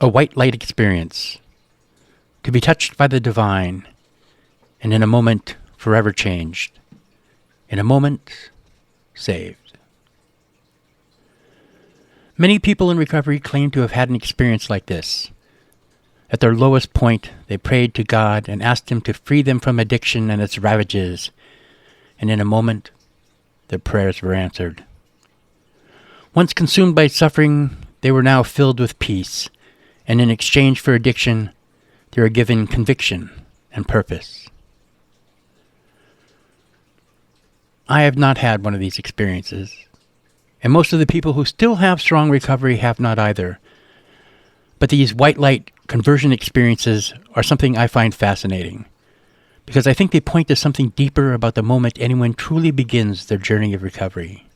A white light experience, to be touched by the divine, and in a moment forever changed, in a moment saved. Many people in recovery claim to have had an experience like this. At their lowest point, they prayed to God and asked Him to free them from addiction and its ravages, and in a moment, their prayers were answered. Once consumed by suffering, they were now filled with peace, and in exchange for addiction, they were given conviction and purpose. I have not had one of these experiences, and most of the people who still have strong recovery have not either. But these white light conversion experiences are something I find fascinating, because I think they point to something deeper about the moment anyone truly begins their journey of recovery.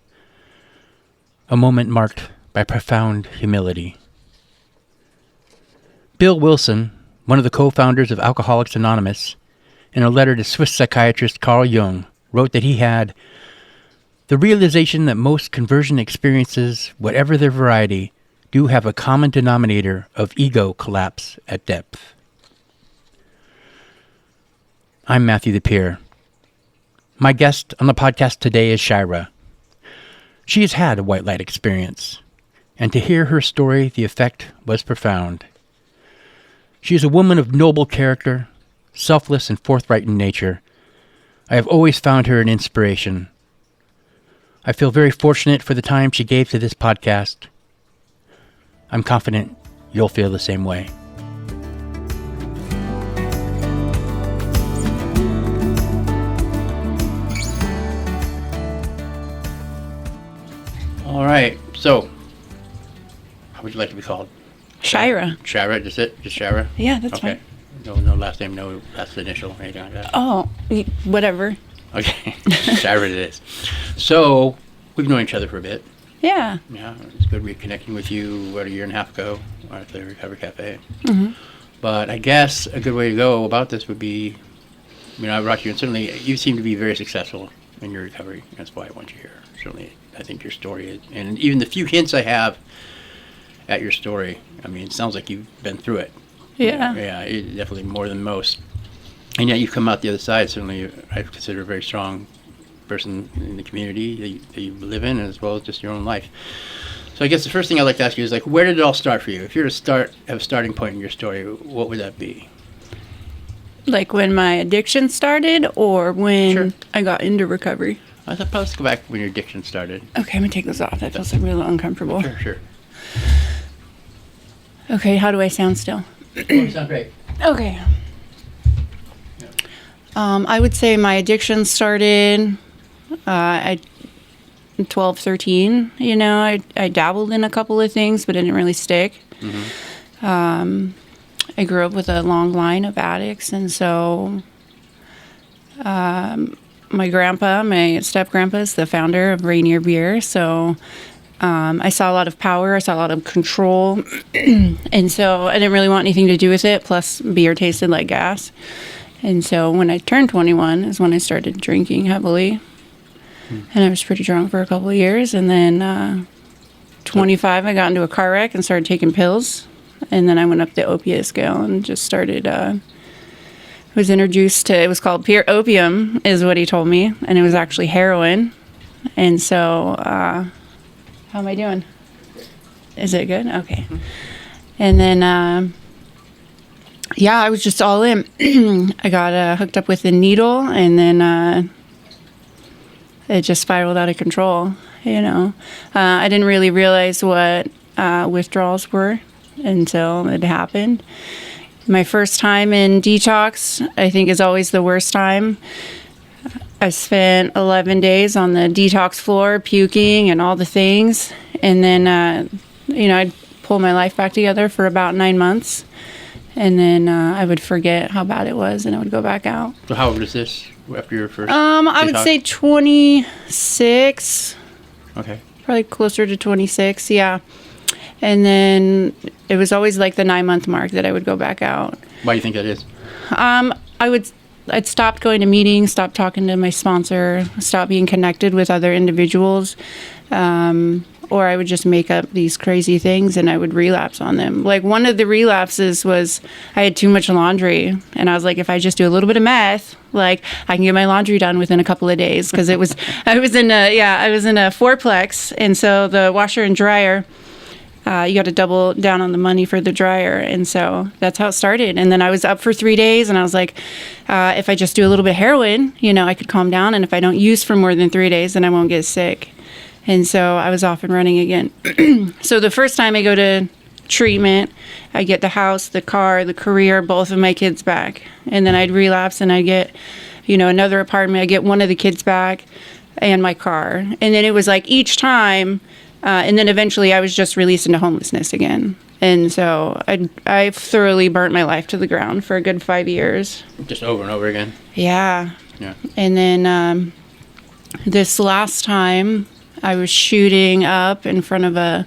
A moment marked by profound humility. Bill Wilson, one of the co-founders of Alcoholics Anonymous, in a letter to Swiss psychiatrist Carl Jung, wrote that he had the realization that most conversion experiences, whatever their variety, do have a common denominator of ego collapse at depth. I'm Matthew the Peer. My guest on the podcast today is Shyrah. She has had a white light experience, and to hear her story, the effect was profound. She is a woman of noble character, selfless and forthright in nature. I have always found her an inspiration. I feel very fortunate for the time she gave to this podcast. I'm confident you'll feel the same way. All right, so how would you like to be called? Shyrah. Shyrah, just it? Just Shyrah? Yeah, that's okay. fine. No last name, no last initial, anything like that? Oh, whatever. Okay, Shyrah it is. So, we've known each other for a bit. Yeah. Yeah, it's good reconnecting with you, a year and a half ago at the Recovery Cafe. Mm-hmm. But I guess a good way to go about this would be, I brought you, and certainly you seem to be very successful in your recovery. That's why I want you here. Certainly, I think your story is, and even the few hints I have at your story, it sounds like you've been through it. Yeah. Yeah, definitely more than most. And yet you've come out the other side. Certainly, I consider a very strong person in the community that you live in, as well as just your own life. So I guess the first thing I'd like to ask you is, where did it all start for you? If you were to have a starting point in your story, what would that be? Like when my addiction started, or when I got into recovery? I thought let's go back when your addiction started. Okay, I'm gonna take this off. That feels like really uncomfortable. Sure. Okay, how do I sound still? You sound great. Okay. I would say my addiction started at 12, 13. I dabbled in a couple of things, but it didn't really stick. Mm-hmm. I grew up with a long line of addicts, and so my grandpa, my step-grandpa, is the founder of Rainier Beer, so I saw a lot of power, I saw a lot of control, and so I didn't really want anything to do with it, plus beer tasted like gas. And so when I turned 21 is when I started drinking heavily, and I was pretty drunk for a couple of years, and then 25 I got into a car wreck and started taking pills, and then I went up the opiate scale and just started, was introduced to, it was called pure opium is what he told me, and it was actually heroin. And so how am I doing? Is it good? Okay. And then I was just all in. I got hooked up with a needle, and then it just spiraled out of control. I didn't really realize what withdrawals were until it happened. My first time in detox, I think, is always the worst time. I spent 11 days on the detox floor puking and all the things, and then I'd pull my life back together for about 9 months, and then I would forget how bad it was, and I would go back out. So how old was this after your first I would say 26. Okay. Probably closer to 26, yeah. And then it was always like the 9-month mark that I would go back out. Why do you think that is? I'd stopped going to meetings, stopped talking to my sponsor, stopped being connected with other individuals, or I would just make up these crazy things and I would relapse on them. Like one of the relapses was I had too much laundry, and I was like, if I just do a little bit of meth, like I can get my laundry done within a couple of days, because I was in a fourplex, and so the washer and dryer, you got to double down on the money for the dryer. And so that's how it started. And then I was up for 3 days, and I was like, if I just do a little bit of heroin, I could calm down. And if I don't use for more than 3 days, then I won't get sick. And so I was off and running again. So the first time I go to treatment, I get the house, the car, the career, both of my kids back. And then I'd relapse and I get, another apartment. I get one of the kids back and my car. And then it was like each time, and then eventually I was just released into homelessness again. And so I thoroughly burnt my life to the ground for a good 5 years. Just over and over again? Yeah. Yeah. And then this last time I was shooting up in front of a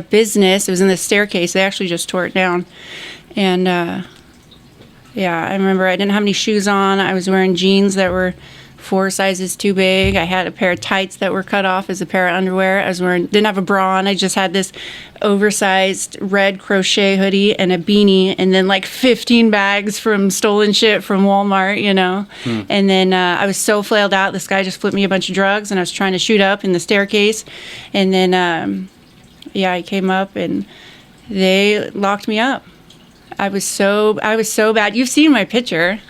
business. It was in the staircase. They actually just tore it down. And I remember I didn't have any shoes on. I was wearing jeans that were 4 sizes too big. I had a pair of tights that were cut off as a pair of underwear. Didn't have a bra on. I just had this oversized red crochet hoodie and a beanie, and then like 15 bags from stolen shit from Walmart, And then I was so flailed out, this guy just flipped me a bunch of drugs, and I was trying to shoot up in the staircase. And then, I came up and they locked me up. I was so bad. You've seen my picture.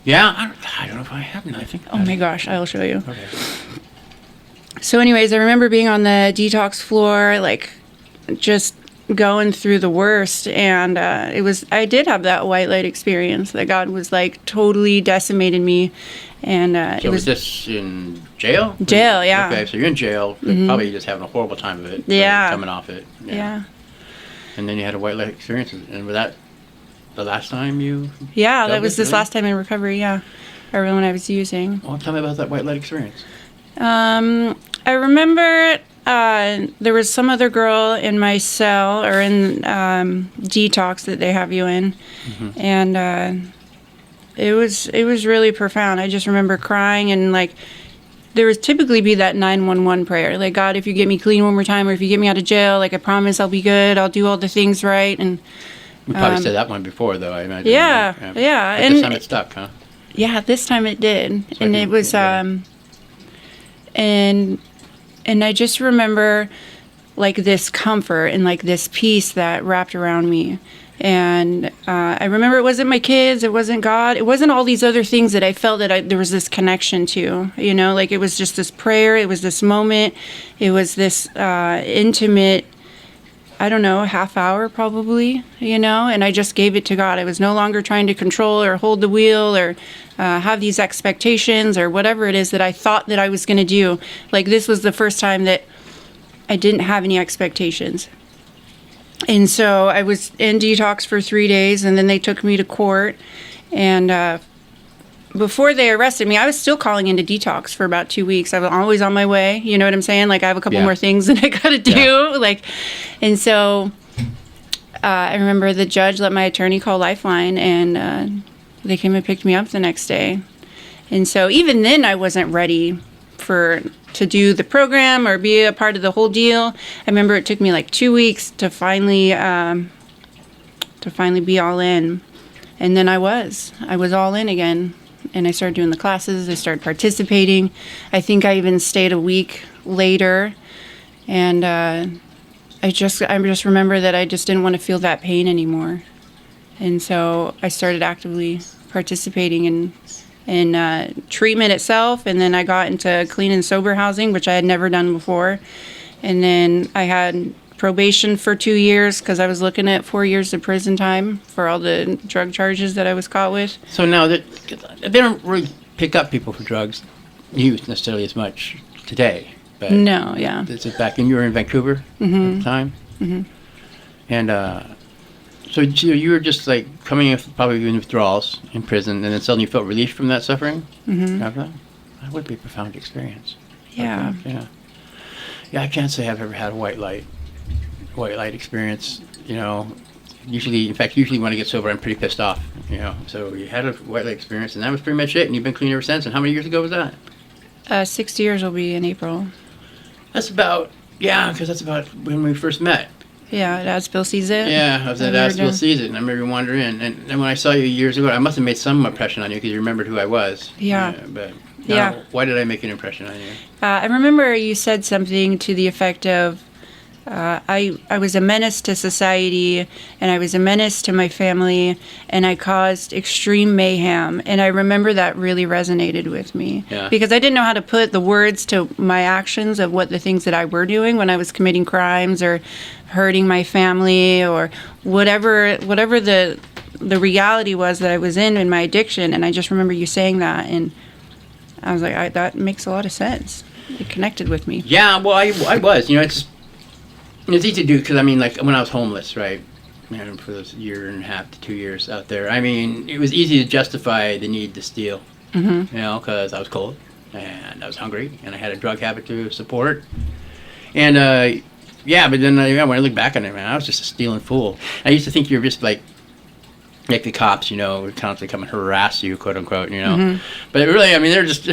Yeah, I don't know if I haven't. I think. Oh my gosh, I'll show you. Okay. So anyways, I remember being on the detox floor, like just going through the worst. And I did have that white light experience that God was like totally decimated me. And So was this in jail? Jail, yeah. Okay, so you're in jail, probably just having a horrible time of it. Yeah. Coming off it. Yeah. And then you had a white light experience. And was that the last time you? Yeah, that was this last time in recovery, yeah. Or when I was using. Well, tell me about that white light experience. I remember there was some other girl in my cell, or in detox that they have you in. And it was really profound. I just remember crying, and like there would typically be that 911 prayer, like, God, if you get me clean one more time, or if you get me out of jail, like I promise I'll be good, I'll do all the things right. And we probably said that one before, though, I imagine. Yeah. But And this time it stuck, huh? Yeah, this time it did. So And it was and I just remember like this comfort and like this peace that wrapped around me. And I remember it wasn't my kids, it wasn't God, it wasn't all these other things that I felt that there was this connection to, like it was just this prayer, it was this moment, it was this intimate, I don't know, half hour probably, and I just gave it to God. I was no longer trying to control or hold the wheel or have these expectations or whatever it is that I thought that I was going to do. Like this was the first time that I didn't have any expectations. And so I was in detox for 3 days, and then they took me to court. And before they arrested me, I was still calling into detox for about 2 weeks. I was always on my way. You know what I'm saying? Like I have a couple more things that I got to do. And so I remember the judge let my attorney call Lifeline, and they came and picked me up the next day. And so even then I wasn't ready to do the program or be a part of the whole deal. I remember it took me like 2 weeks to finally be all in. And then I was all in again. And I started doing the classes. I started participating. I think I even stayed a week later. And I just remember that I just didn't want to feel that pain anymore. And so I started actively participating in treatment itself. And then I got into clean and sober housing, which I had never done before. And then I had probation for 2 years because I was looking at 4 years of prison time for all the drug charges that I was caught with. So now they don't really pick up people for drugs use necessarily as much today. But no, yeah. This is back when you were in Vancouver at the time. And so you were just like coming in probably in withdrawals in prison, and then suddenly you felt relief from that suffering? After that? That would be a profound experience. Yeah. Yeah, I can't say I've ever had a white light experience, Usually when I get sober, I'm pretty pissed off, So you had a white light experience, and that was pretty much it, and you've been clean ever since. And how many years ago was that? 6 years will be in April. That's about Yeah, because that's about when we first met. Yeah, Dad still sees it. Yeah, I was at Asheville Season. I remember you wander in. And then when I saw you years ago, I must have made some impression on you because you remembered who I was. Yeah. But Yeah. Why did I make an impression on you? I remember you said something to the effect of, I was a menace to society, and I was a menace to my family, and I caused extreme mayhem. And I remember that really resonated with me. Yeah. Because I didn't know how to put the words to my actions of what the things that I were doing when I was committing crimes or hurting my family or whatever the reality was that I was in my addiction. And I just remember you saying that, and I was like, that makes a lot of sense. It connected with me. Yeah, well, I was. It's easy to do because, like when I was homeless, right? For those year and a half to 2 years out there, it was easy to justify the need to steal, because I was cold and I was hungry and I had a drug habit to support. And, but then when I look back on it, man, I was just a stealing fool. I used to think you were just like the cops, would constantly come and harass you, quote unquote, But really, they're just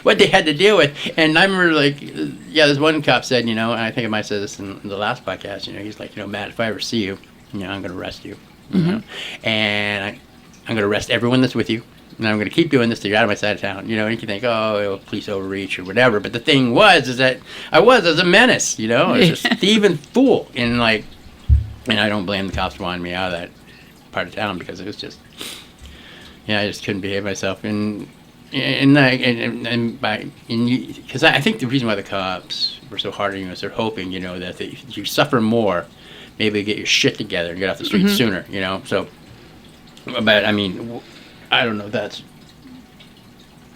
what they had to deal with. And I remember, this one cop said, and I think I might have said this in the last podcast, he's like, Matt, if I ever see you, I'm going to arrest you, and I'm going to arrest everyone that's with you. And I'm going to keep doing this till you're out of my side of town. And you can think, police overreach or whatever. But the thing is that I was a menace, I was a thieving fool. And I don't blame the cops for wanting me out of that part of town because it was just, I just couldn't behave myself. Because I think the reason why the cops were so hard on you is they're hoping, that if you suffer more, maybe get your shit together and get off the street sooner, So, but I don't know. That's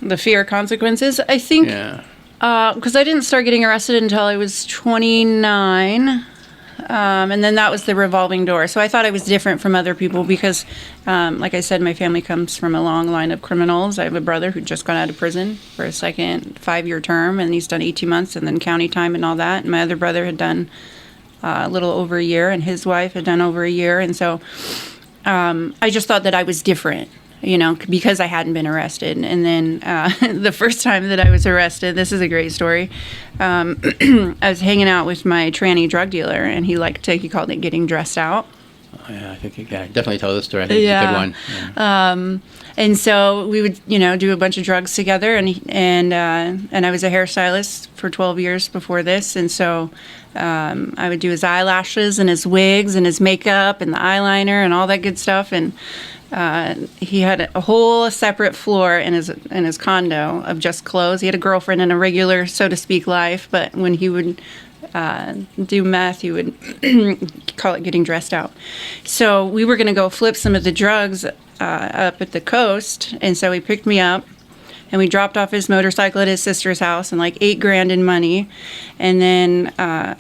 the fear of consequences. I think, because I didn't start getting arrested until I was 29. And then that was the revolving door. So I thought I was different from other people because, like I said, my family comes from a long line of criminals. I have a brother who just got out of prison for a second 5-year term, and he's done 18 months and then county time and all that. And my other brother had done a little over a year, and his wife had done over a year. And so I just thought that I was different, because I hadn't been arrested. And then the first time that I was arrested, this is a great story. I was hanging out with my tranny drug dealer, and he called it getting dressed out. Oh, yeah, I think definitely tell this story. I think it's a good one. Yeah. And so we would, do a bunch of drugs together, and I was a hairstylist for 12 years before this, and so I would do his eyelashes and his wigs and his makeup and the eyeliner and all that good stuff, and he had a whole separate floor in his condo of just clothes. He had a girlfriend and a regular, so to speak, life, but when he would do meth, he would call it getting dressed out. So we were going to go flip some of the drugs up at the coast, and so he picked me up, and we dropped off his motorcycle at his sister's house and $8,000 in money. And then,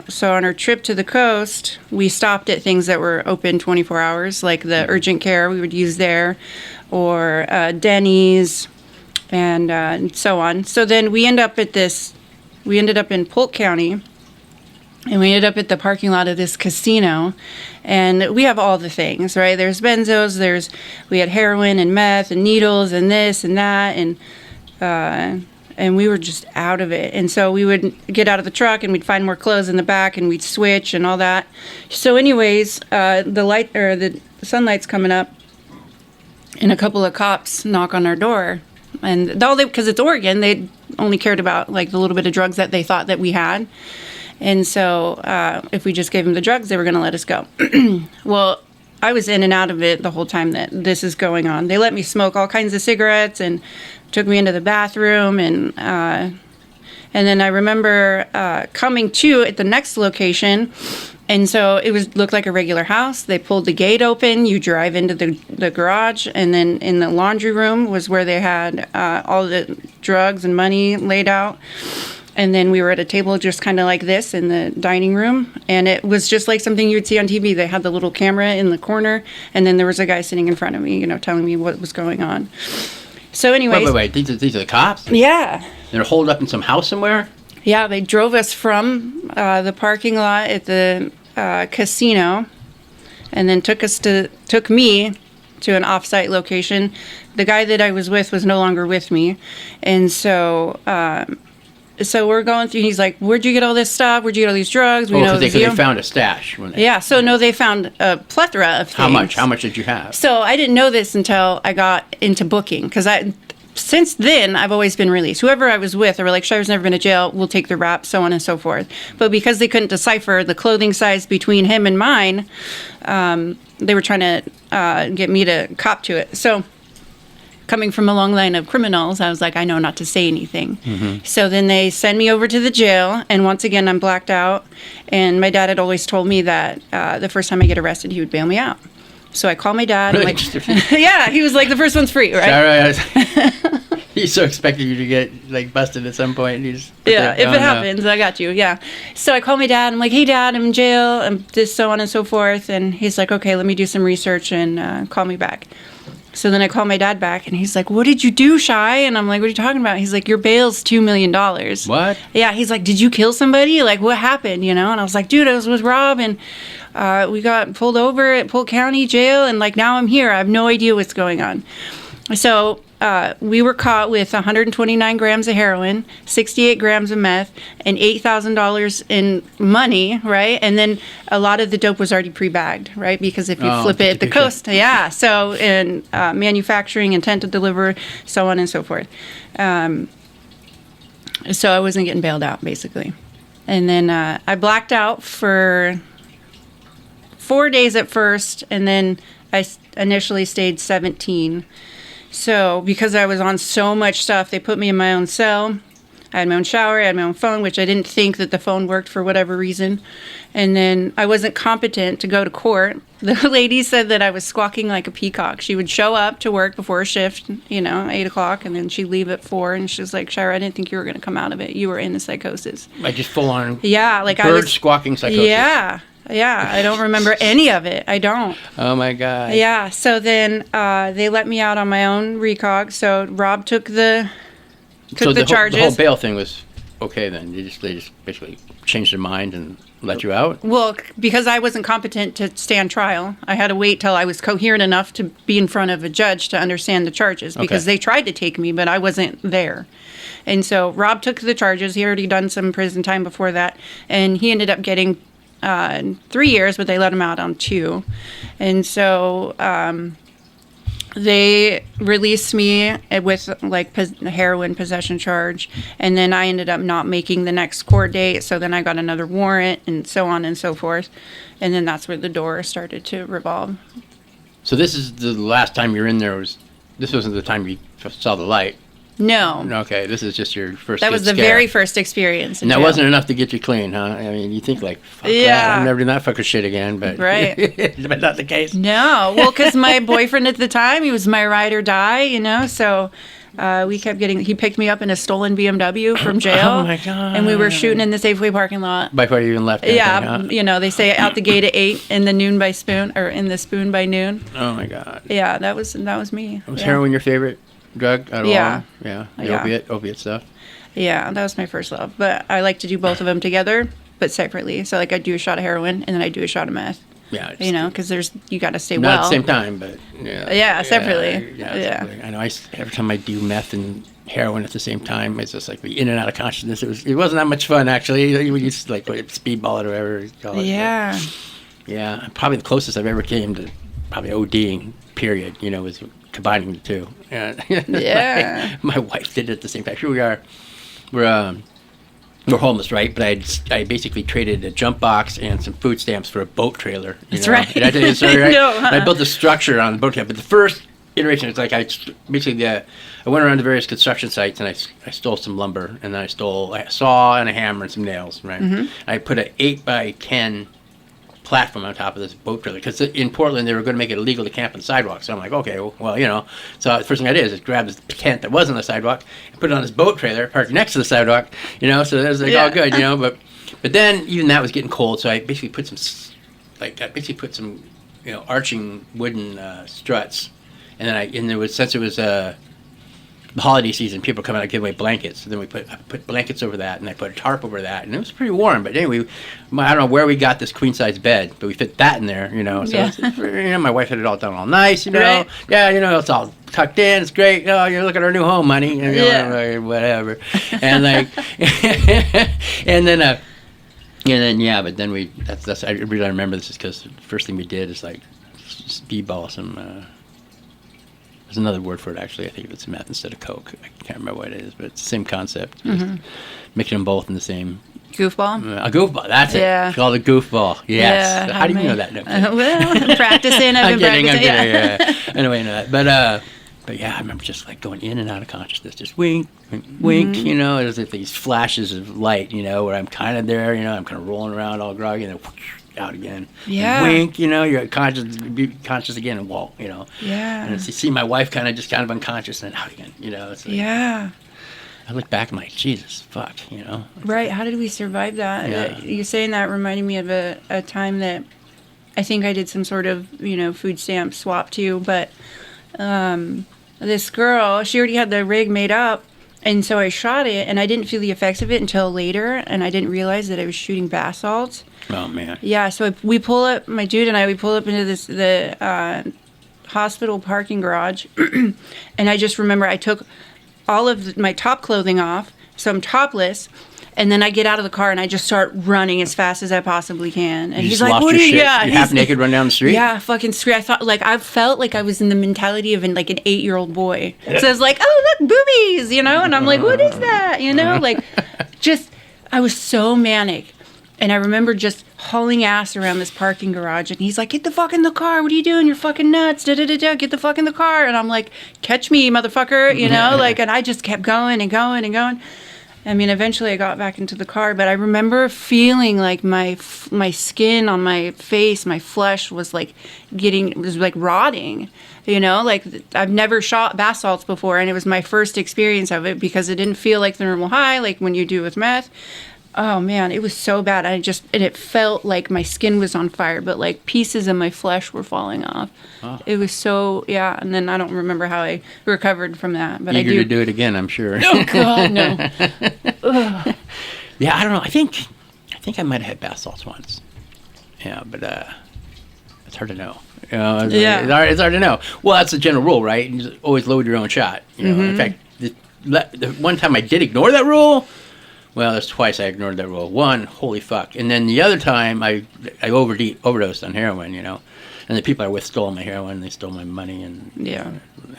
so on our trip to the coast, we stopped at things that were open 24 hours, like the urgent care we would use there, or Denny's, and so on. So then we ended up in Polk County, and we ended up at the parking lot of this casino, and we have all the things, right? There's benzos, we had heroin and meth and needles and this and that, and we were just out of it. And so we would get out of the truck and we'd find more clothes in the back and we'd switch and all that. So anyways, the sunlight's coming up and a couple of cops knock on our door. And because it's Oregon, they only cared about the little bit of drugs that they thought that we had. And so if we just gave them the drugs, they were going to let us go. Well, I was in and out of it the whole time that this is going on. They let me smoke all kinds of cigarettes and took me into the bathroom. And then I remember coming to at the next location. And so it looked like a regular house. They pulled the gate open. You drive into the garage. And then in the laundry room was where they had all the drugs and money laid out. And then we were at a table just kind of like this in the dining room. And it was just like something you would see on TV. They had the little camera in the corner. And then there was a guy sitting in front of me, telling me what was going on. So anyway. Wait. These are the cops? Yeah. They're holed up in some house somewhere? Yeah, they drove us from the parking lot at the casino. And then took me to an off-site location. The guy that I was with was no longer with me. And so so we're going through. He's like, "Where'd you get all this stuff? Where'd you get all these drugs?" We know because they found a stash. When they, yeah. So no, they found a plethora of things. How much? How much did you have? So I didn't know this until I got into booking, because since then, I've always been released. Whoever I was with, they were like, Shyrah's never been to jail, we'll take the rap, so on and so forth. But because they couldn't decipher the clothing size between him and mine, they were trying to get me to cop to it. So coming from a long line of criminals, I was like, I know not to say anything. Mm-hmm. So then they send me over to the jail, and once again, I'm blacked out. And my dad had always told me that the first time I get arrested, he would bail me out. So I call my dad. Really? Like, yeah, he was like, the first one's free, right? He's so expecting you to get like busted at some point. If it happens, I got you. Yeah. So I call my dad. I'm like, hey, Dad, I'm in jail. I'm this, so on and so forth. And he's like, okay, let me do some research and call me back. So then I call my dad back, and he's like, what did you do, Shy? And I'm like, what are you talking about? He's like, your bail's $2 million. What? Yeah. He's like, did you kill somebody? Like, what happened? You know? And I was like, dude, I was with Rob, and we got pulled over at Polk County Jail, and like now I'm here. I have no idea what's going on. So we were caught with 129 grams of heroin, 68 grams of meth, and $8,000 in money, right? And then a lot of the dope was already pre-bagged, right? Because if you flip it at the coast, yeah. So in manufacturing, intent to deliver, so on and so forth. So I wasn't getting bailed out, basically. And then I blacked out for 4 days at first, and then I initially stayed 17. So because I was on so much stuff, they put me in my own cell. I had my own shower, I had my own phone, which I didn't think that the phone worked for whatever reason. And then I wasn't competent to go to court. The lady said that I was squawking like a peacock. She would show up to work before a shift, 8 o'clock, and then she'd leave at 4. And she was like, Shyrah, I didn't think you were going to come out of it. You were in the psychosis. Like just full on like bird squawking psychosis. Yeah, I don't remember any of it. I don't. Oh, my God. Yeah, so then they let me out on my own recog. So Rob took the charges. The whole bail thing was okay then? They just basically changed their mind and let you out? Well, because I wasn't competent to stand trial, I had to wait till I was coherent enough to be in front of a judge to understand the charges, because they tried to take me, but I wasn't there. And so Rob took the charges. He had already done some prison time before that, and he ended up getting 3 years, but they let him out on 2. And so they released me with like heroin possession charge, and then I ended up not making the next court date, so then I got another warrant, and so on and so forth. And then that's where the door started to revolve. So this is the last time you're in there. This wasn't the time you saw the light. No. Okay, this is just your first. That was the very first experience. And that wasn't enough to get you clean, huh? I mean, you think like, fuck that, I'm never doing that fucker shit again, but right, but not the case. No, well, because my boyfriend at the time, he was my ride or die, so we kept getting. He picked me up in a stolen BMW from jail. Oh my God! And we were shooting in the Safeway parking lot. Before you even left. Yeah, they say out the gate at 8, in the noon by spoon, or in the spoon by noon. Oh my God! Yeah, that was me. Was heroin your favorite drug at all? Yeah. The opiate stuff. Yeah, that was my first love. But I like to do both of them together, but separately. So like I do a shot of heroin, and then I do a shot of meth. Yeah. Because you got to stay not well. at the same time, but yeah. Separately. Yeah. I know. Every time I do meth and heroin at the same time, it's just like the in and out of consciousness. It wasn't that much fun actually. We used to like speedball it or whatever you call it. Yeah. But, yeah. Probably the closest I've ever came to probably ODing. Period. Was combining the two. Yeah. My wife did it at the same time. Here we are. We're homeless, right? But I basically traded a jump box and some food stamps for a boat trailer. That's right. Did I tell you the story, right? No, I built a structure on the boat trailer. But the first iteration, it's like I went around to various construction sites and I stole some lumber, and then I stole a saw and a hammer and some nails, right? Mm-hmm. I put an 8x10 platform on top of this boat trailer, because in Portland they were going to make it illegal to camp on the sidewalk. So I'm like, okay, well, so the first thing I did is grab this tent that was on the sidewalk and put it on this boat trailer parked next to the sidewalk, so that was like all good, but then even that was getting cold, so I basically put some arching wooden struts, and then since it was the holiday season, people come out and give away blankets. So then I put blankets over that, and I put a tarp over that, and it was pretty warm. But anyway, I don't know where we got this queen size bed, but we fit that in there, you know. So my wife had it all done all nice, you know. Right. Yeah, you know, it's all tucked in. It's great. Oh, you look at our new home, honey. You know, whatever. And like, and then but then that's I really remember this is because the first thing we did is like speedball some. There's another word for it, actually. I think it's meth instead of Coke. I can't remember what it is, but it's the same concept. Just mixing them both in the same... Goofball? A goofball, that's it. It's called a goofball. Yes. Yeah, how do you know that? No, well, practicing. I'm kidding. Yeah. Anyway, I know that. But yeah, I remember just like going in and out of consciousness. Just wink, wink, wink, you know, as if these flashes of light, you know, where I'm kind of there, you know, I'm kind of rolling around all groggy, and then out again. Yeah. And wink, you know, you're be conscious again and walk, you know. Yeah. And you see my wife kind of unconscious and out again, you know. It's like, yeah. I look back and I'm like, Jesus, fuck, you know. Right. How did we survive that? Yeah. You saying that reminded me of a time that I think I did some sort of, you know, food stamp swap too, but this girl, she already had the rig made up. And so I shot it, and I didn't feel the effects of it until later, and I didn't realize that I was shooting bath salts. Oh, man. Yeah, so we pull up, my dude and I, we pull up into the hospital parking garage, and I just remember I took all of my top clothing off, so I'm topless, and then I get out of the car, and I just start running as fast as I possibly can. And he's like, what are you, yeah. You're half naked run down the street? Yeah, fucking street. I felt like I was in the mentality of an 8-year-old boy. So I was like, oh, look, boobies, you know? And I'm like, what is that? You know? Like, just, I was so manic. And I remember just hauling ass around this parking garage. And he's like, get the fuck in the car. What are you doing? You're fucking nuts. Da-da-da-da. Get the fuck in the car. And I'm like, catch me, motherfucker. You know? Like, and I just kept going and going and going. I mean, eventually I got back into the car, but I remember feeling like my skin on my face, my flesh was like rotting, you know, like I've never shot bath salts before. And it was my first experience of it because it didn't feel like the normal high, like when you do with meth. Oh man, it was so bad. And it felt like my skin was on fire, but like pieces of my flesh were falling off. Oh. It was so, yeah. And then I don't remember how I recovered from that, but Eager to do it again, I'm sure. Oh God, no. Yeah, I don't know. I think I might have had bath salts once. Yeah, but it's hard to know. You know, it's hard to know. Well, that's the general rule, right? You just always load your own shot. You know, in fact, the one time I did ignore that rule. Well, there's twice I ignored that rule. One, holy fuck. And then the other time, I overdosed on heroin, you know. And the people I was with stole my heroin. They stole my money. And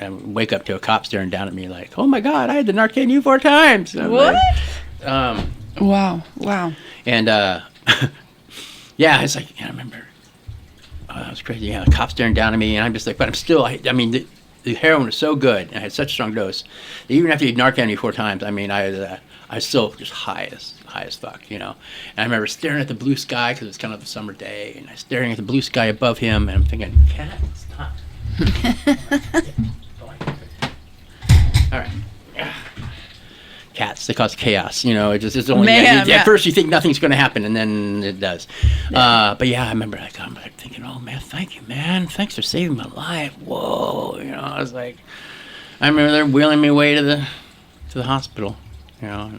I wake up to a cop staring down at me like, oh, my God, I had to Narcan you 4 times. What? Like, Wow. And, yeah, it's like, I remember. Oh, that was crazy. Yeah, the cop staring down at me. And I'm just like, but I'm still, I mean, the heroin was so good. And I had such a strong dose. That even after you Narcan me 4 times, I mean, I was still just high as fuck, you know. And I remember staring at the blue sky because it was kind of a summer day, and I was staring at the blue sky above him, and I'm thinking, cat, stop. All right. Cats, they cause chaos, you know. It's only at first you think nothing's going to happen, and then it does. But yeah, I remember I'm like thinking, oh man, thank you, man, thanks for saving my life. Whoa, you know. I was like, I remember they're wheeling me away to the hospital. You know,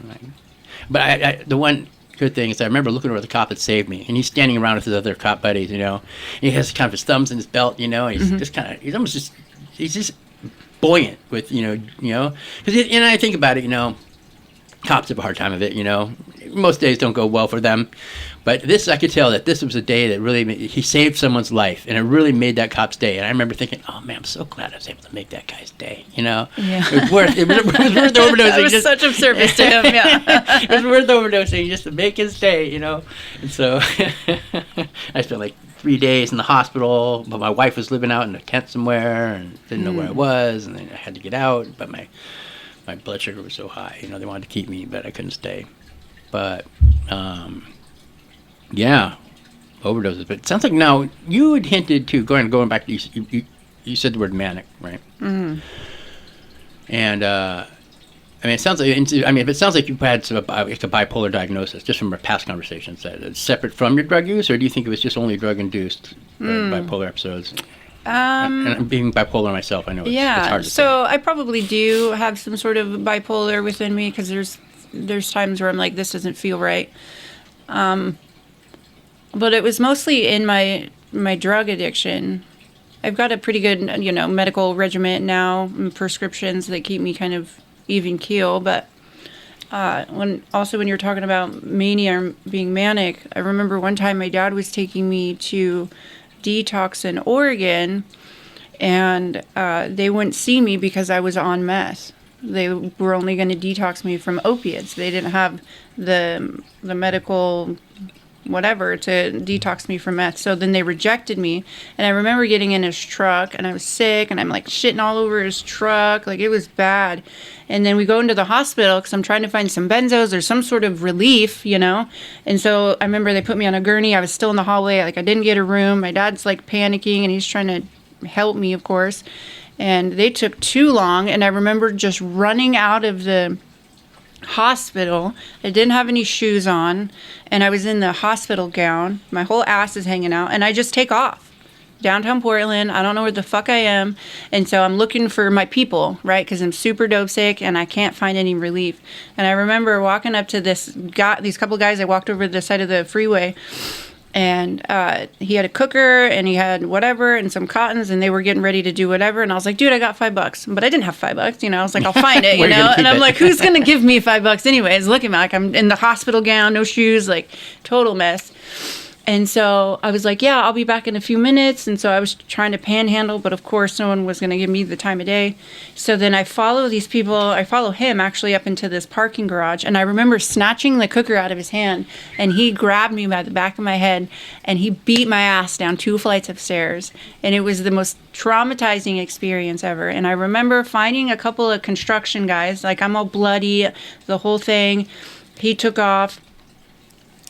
but I the one good thing is I remember looking over the cop that saved me, and he's standing around with his other cop buddies, you know. And he has kind of his thumbs in his belt, you know. And he's just kind of, he's just buoyant with, you know, because and I think about it, you know, cops have a hard time of it, you know. Most days don't go well for them, but I could tell that this was a day that really he saved someone's life, and it really made that cop's day. And I remember thinking, oh man, I'm so glad I was able to make that guy's day, you know. Yeah. It was worth overdosing. That was such a service to him. Yeah. It was worth overdosing just to make his day, you know. And so I spent like 3 days in the hospital, but my wife was living out in a tent somewhere and didn't know where I was, and then I had to get out, but my blood sugar was so high, you know. They wanted to keep me, but I couldn't stay. But yeah, overdoses. But it sounds like now you had hinted to going back to you said the word manic, right? Mm-hmm. And I mean, it sounds like if it sounds like you've had a bipolar diagnosis just from our past conversations, that it's separate from your drug use, or do you think it was just only drug induced bipolar episodes? And being bipolar myself, I know it's hard to so I probably do have some sort of bipolar within me because there's times where I'm like, this doesn't feel right. But it was mostly in my drug addiction. I've got a pretty good, medical regimen now, and prescriptions that keep me kind of even keel. But when you're talking about mania or being manic, I remember one time my dad was taking me to detox in Oregon, and they wouldn't see me because I was on meth. They were only going to detox me from opiates. They didn't have the medical whatever to detox me from meth. So then they rejected me. And I remember getting in his truck and I was sick and I'm like shitting all over his truck. Like it was bad. And then we go into the hospital because I'm trying to find some benzos or some sort of relief, And so I remember they put me on a gurney. I was still in the hallway. Like I didn't get a room. My dad's like panicking and he's trying to help me, of course. And they took too long. And I remember just running out of the hospital. I didn't have any shoes on and I was in the hospital gown. My whole ass is hanging out and I just take off. Downtown Portland. I don't know where the fuck I am. And so I'm looking for my people, right? Because I'm super dope sick and I can't find any relief. And I remember walking up to these couple guys. I walked over to the side of the freeway and he had a cooker and he had whatever and some cottons and they were getting ready to do whatever. And I was like, dude, I got $5. But I didn't have $5, I was like, I'll find it, And I'm like, who's going to give me $5 anyways? Look at me, like I'm in the hospital gown, no shoes, like total mess. And so I was like, yeah, I'll be back in a few minutes. And so I was trying to panhandle, but of course no one was going to give me the time of day. So then I follow these people. I follow him actually up into this parking garage. And I remember snatching the cooker out of his hand. And he grabbed me by the back of my head and he beat my ass down 2 flights of stairs. And it was the most traumatizing experience ever. And I remember finding a couple of construction guys, like I'm all bloody, the whole thing. He took off.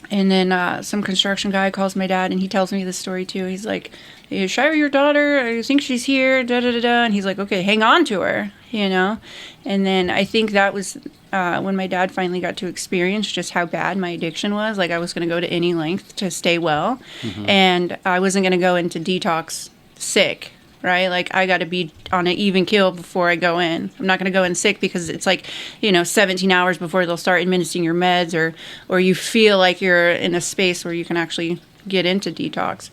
And then some construction guy calls my dad, and he tells me this story, too. He's like, is Shyrah your daughter? I think she's here, da-da-da-da. And he's like, okay, hang on to her, And then I think that was when my dad finally got to experience just how bad my addiction was. Like, I was going to go to any length to stay well. Mm-hmm. And I wasn't going to go into detox sick, right? Like, I got to be on an even keel before I go in. I'm not going to go in sick because it's like, 17 hours before they'll start administering your meds or you feel like you're in a space where you can actually get into detox.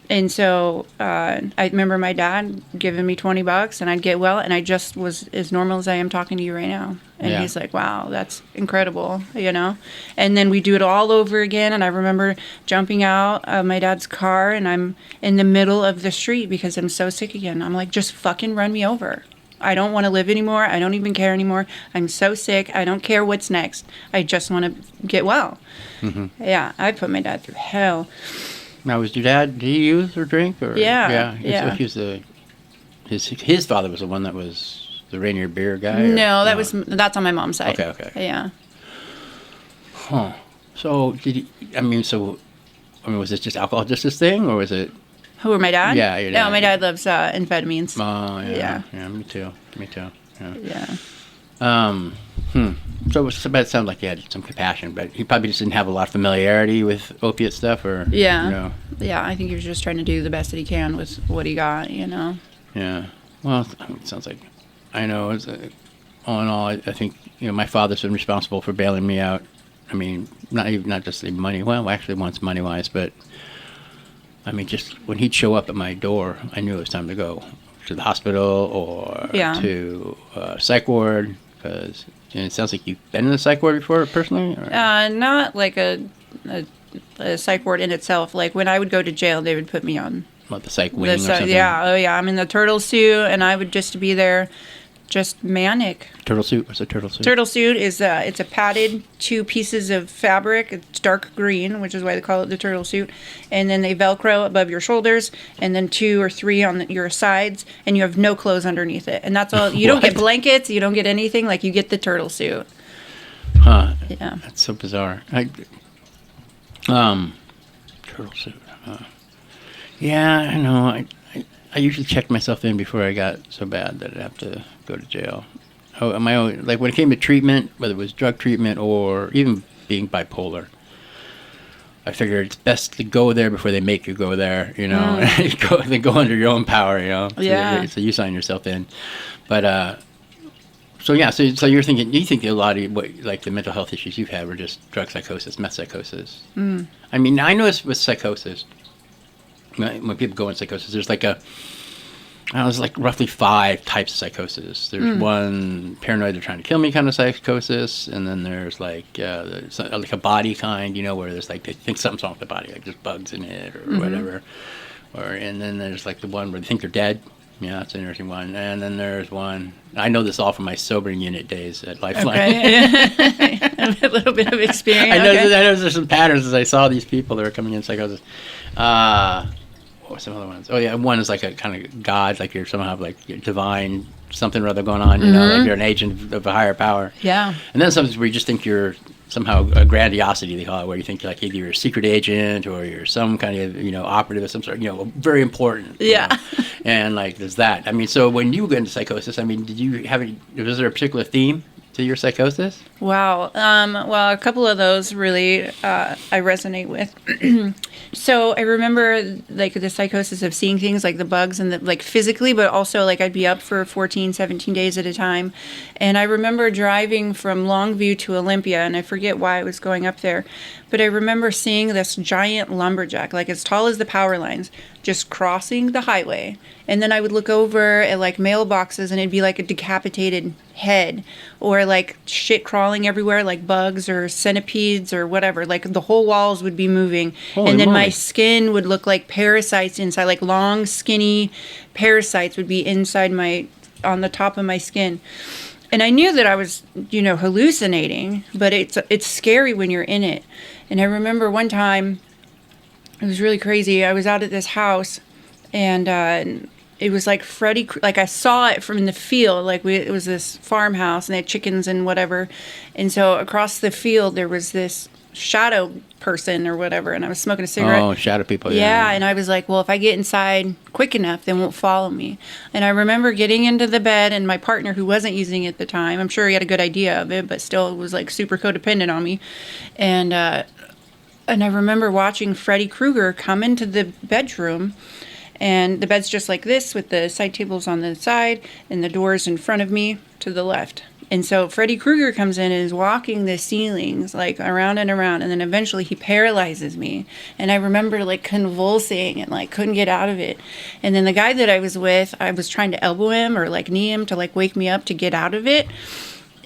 And so I remember my dad giving me $20 and I'd get well and I just was as normal as I am talking to you right now. And he's like, wow, that's incredible, And then we do it all over again. And I remember jumping out of my dad's car and I'm in the middle of the street because I'm so sick again. I'm like, just fucking run me over. I don't want to live anymore. I don't even care anymore. I'm so sick. I don't care what's next. I just want to get well. Mm-hmm. Yeah, I put my dad through hell. Now, was your dad, did he use or drink? Or? Yeah. He was his father was the one that was the Rainier beer guy? No, that's on my mom's side. Okay. Yeah. Huh. So, was this just alcohol, just this thing, or was it? Who, my dad? Yeah, your dad. No, my dad loves amphetamines. Oh, yeah. Yeah, me too. Yeah. So it sounded like he had some compassion, but he probably just didn't have a lot of familiarity with opiate stuff, or yeah, I think he was just trying to do the best that he can with what he got, Yeah. Well, it sounds like I know. All in all, I think my father's been responsible for bailing me out. I mean, not just the money. Well, actually, once money wise, but I mean, just when he'd show up at my door, I knew it was time to go to the hospital or to psych ward. Because it sounds like you've been in a psych ward before, personally? Or? Not like a psych ward in itself. Like, when I would go to jail, they would put me on... What, the psych wing or something? Yeah, I'm in the turtle suit, and I would just be there, just manic. Turtle suit? What's a turtle suit? Turtle suit is, it's a padded 2 pieces of fabric. It's dark green, which is why they call it the turtle suit. And then they Velcro above your shoulders, and then 2 or 3 on your sides, and you have no clothes underneath it. And that's all. You don't get blankets. You don't get anything. Like, you get the turtle suit. Huh. Yeah. That's so bizarre. Turtle suit. Yeah, I know. I usually checked myself in before I got so bad that I'd have to go to jail. My own, like when it came to treatment, whether it was drug treatment or even being bipolar, I figure it's best to go there before they make you go there, you know. They go under your own power, you know. So you sign yourself in. But so you're thinking, you think a lot of like the mental health issues you've had were just drug psychosis, meth psychosis. I mean, I noticed with psychosis, when people go in psychosis, there's like there's like roughly 5 types of psychosis. There's one paranoid, they're trying to kill me kind of psychosis, and then there's like a body kind, you know, where there's like they think something's wrong with the body, like there's bugs in it or whatever. And then there's like the one where they think they're dead. Yeah, that's an interesting one. And then there's one, I know this all from my sobering unit days at Lifeline. Okay. A little bit of experience. I know there's some patterns as I saw these people that were coming in psychosis. What were some other ones? Oh yeah, one is like a kind of god, like you're somehow like you're divine something or other going on, you know, like you're an agent of a higher power. Yeah. And then sometimes where you just think you're somehow a grandiosity, they call it, where you think like either you're a secret agent or you're some kind of, you know, operative of some sort, you know, very important. Yeah. You know? And like there's that. I mean, so when you go into psychosis, I mean, was there a particular theme to your psychosis? Wow. Well, a couple of those really I resonate with. So I remember like the psychosis of seeing things like the bugs and like physically, but also like I'd be up for 14, 17 days at a time. And I remember driving from Longview to Olympia, and I forget why I was going up there, but I remember seeing this giant lumberjack, like as tall as the power lines, just crossing the highway. And then I would look over at like mailboxes and it'd be like a decapitated head, or like shit crawling everywhere, like bugs or centipedes or whatever. Like the whole walls would be moving. Holy and then moly. my skin would look like parasites inside, like long, skinny parasites would be on the top of my skin. And I knew that I was, you know, hallucinating, but it's scary when you're in it. And I remember one time, it was really crazy. I was out at this house, and it was like like I saw it from the field. Like it was this farmhouse, and they had chickens and whatever. And so across the field, there was this shadow person or whatever, and I was smoking a cigarette. Oh, shadow people. Yeah, and I was like, well, if I get inside quick enough, they won't follow me. And I remember getting into the bed, and my partner, who wasn't using it at the time, I'm sure he had a good idea of it, but still was like super codependent on me. And I remember watching Freddy Krueger come into the bedroom, and the bed's just like this with the side tables on the side and the doors in front of me to the left. And so Freddy Krueger comes in and is walking the ceilings like around and around, and then eventually he paralyzes me. And I remember like convulsing and like couldn't get out of it. And then the guy that I was with, I was trying to elbow him or like knee him to like wake me up to get out of it.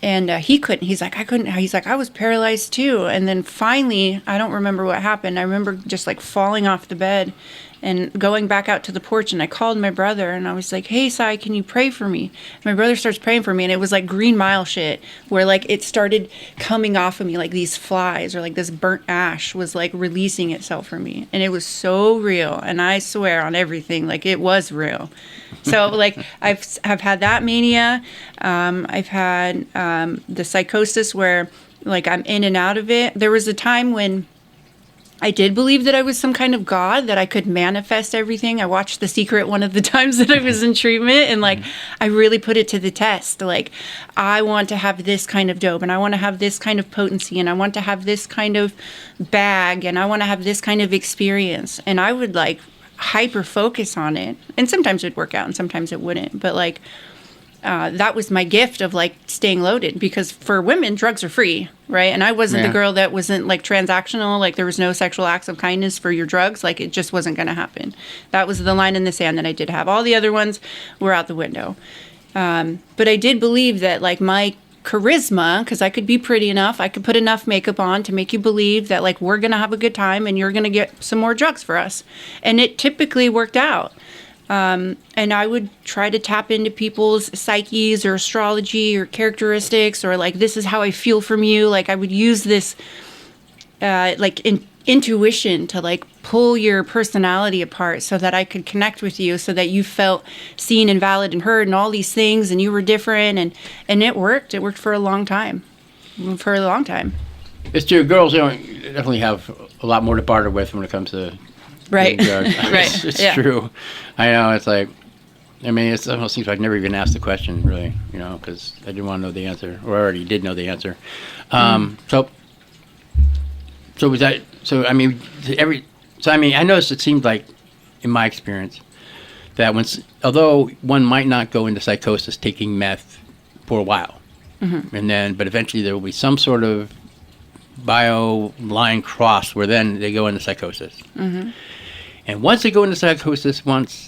And he couldn't. He's like, I couldn't. He's like, I was paralyzed too. And then finally, I don't remember what happened. I remember just like falling off the bed and going back out to the porch, and I called my brother, and I was like, hey, Sai, can you pray for me? And my brother starts praying for me, and it was like Green Mile shit, where like it started coming off of me, like these flies or like this burnt ash was like releasing itself from me. And it was so real, and I swear on everything, like it was real. So like I've had that mania. I've had the psychosis where like I'm in and out of it. There was a time when I did believe that I was some kind of god, that I could manifest everything. I watched The Secret one of the times that I was in treatment, and like I really put it to the test. Like, I want to have this kind of dope, and I want to have this kind of potency, and I want to have this kind of bag, and I want to have this kind of experience. And I would like hyper focus on it, and sometimes it would work out and sometimes it wouldn't, but like that was my gift of like staying loaded, because for women drugs are free, right? And I wasn't the girl that wasn't like transactional, like there was no sexual acts of kindness for your drugs, like it just wasn't going to happen. That was the line in the sand that I did have. All the other ones were out the window. But I did believe that like my charisma, because I could be pretty enough, I could put enough makeup on to make you believe that like we're gonna have a good time and you're gonna get some more drugs for us. And it typically worked out. And I would try to tap into people's psyches or astrology or characteristics, or like, this is how I feel from you. Like I would use this intuition to like pull your personality apart so that I could connect with you, so that you felt seen and valid and heard and all these things, and you were different, and it worked. It worked for a long time. It's true. Girls, definitely have a lot more to barter with when it comes to right. Right. It's true. I know. It's like, I mean, it's one of those things I'd never even asked the question, really, because I didn't want to know the answer, or I already did know the answer. So was that So I mean, I noticed it seemed like, in my experience, that although one might not go into psychosis taking meth for a while, but eventually there will be some sort of bio line cross where then they go into psychosis. And once they go into psychosis,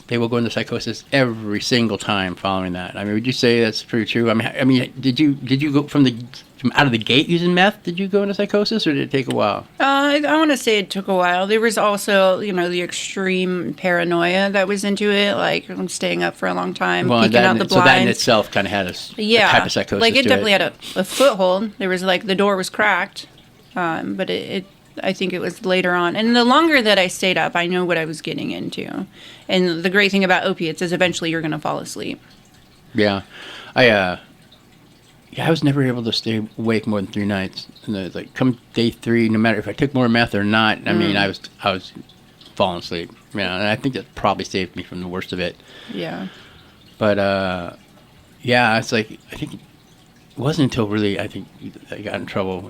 they will go into psychosis every single time following that. I mean, would you say that's pretty true? I mean, did you go from out of the gate using meth? Did you go into psychosis, or did it take a while? I want to say it took a while. There was also, the extreme paranoia that was into it, like I'm staying up for a long time, peeking out the blinds. So that in itself kind of had a type of psychosis. Like it definitely had a foothold. There was the door was cracked, but I think it was later on. And the longer that I stayed up, I know what I was getting into. And the great thing about opiates is eventually you're going to fall asleep. Yeah. I was never able to stay awake more than 3 nights. And come day 3, no matter if I took more meth or not, I mean, I was falling asleep. And I think that probably saved me from the worst of it. Yeah. But, it's I think it wasn't until really, I think I got in trouble,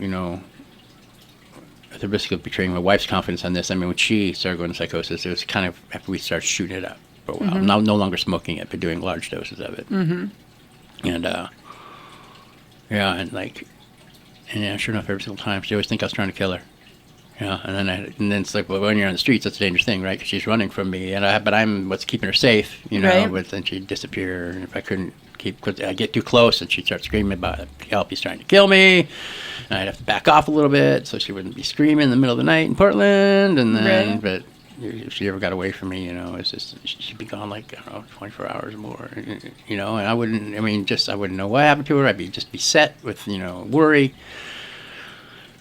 at the risk of betraying my wife's confidence on this. I mean, when she started going to psychosis, it was kind of after we started shooting it up for a while. No longer smoking it, but doing large doses of it. And, sure enough, every single time, she always think I was trying to kill her. Yeah, and then it's like, well, when you're on the streets, that's a dangerous thing, right? Because she's running from me, but I'm what's keeping her safe, Right. But then she'd disappear, and if I couldn't because I get too close, and she'd start screaming about help, he's trying to kill me, and I'd have to back off a little bit so she wouldn't be screaming in the middle of the night in Portland, and then, Right. but if she ever got away from me, it's just, she'd be gone 24 hours or more, and I wouldn't know what happened to her. I'd be beset with, worry,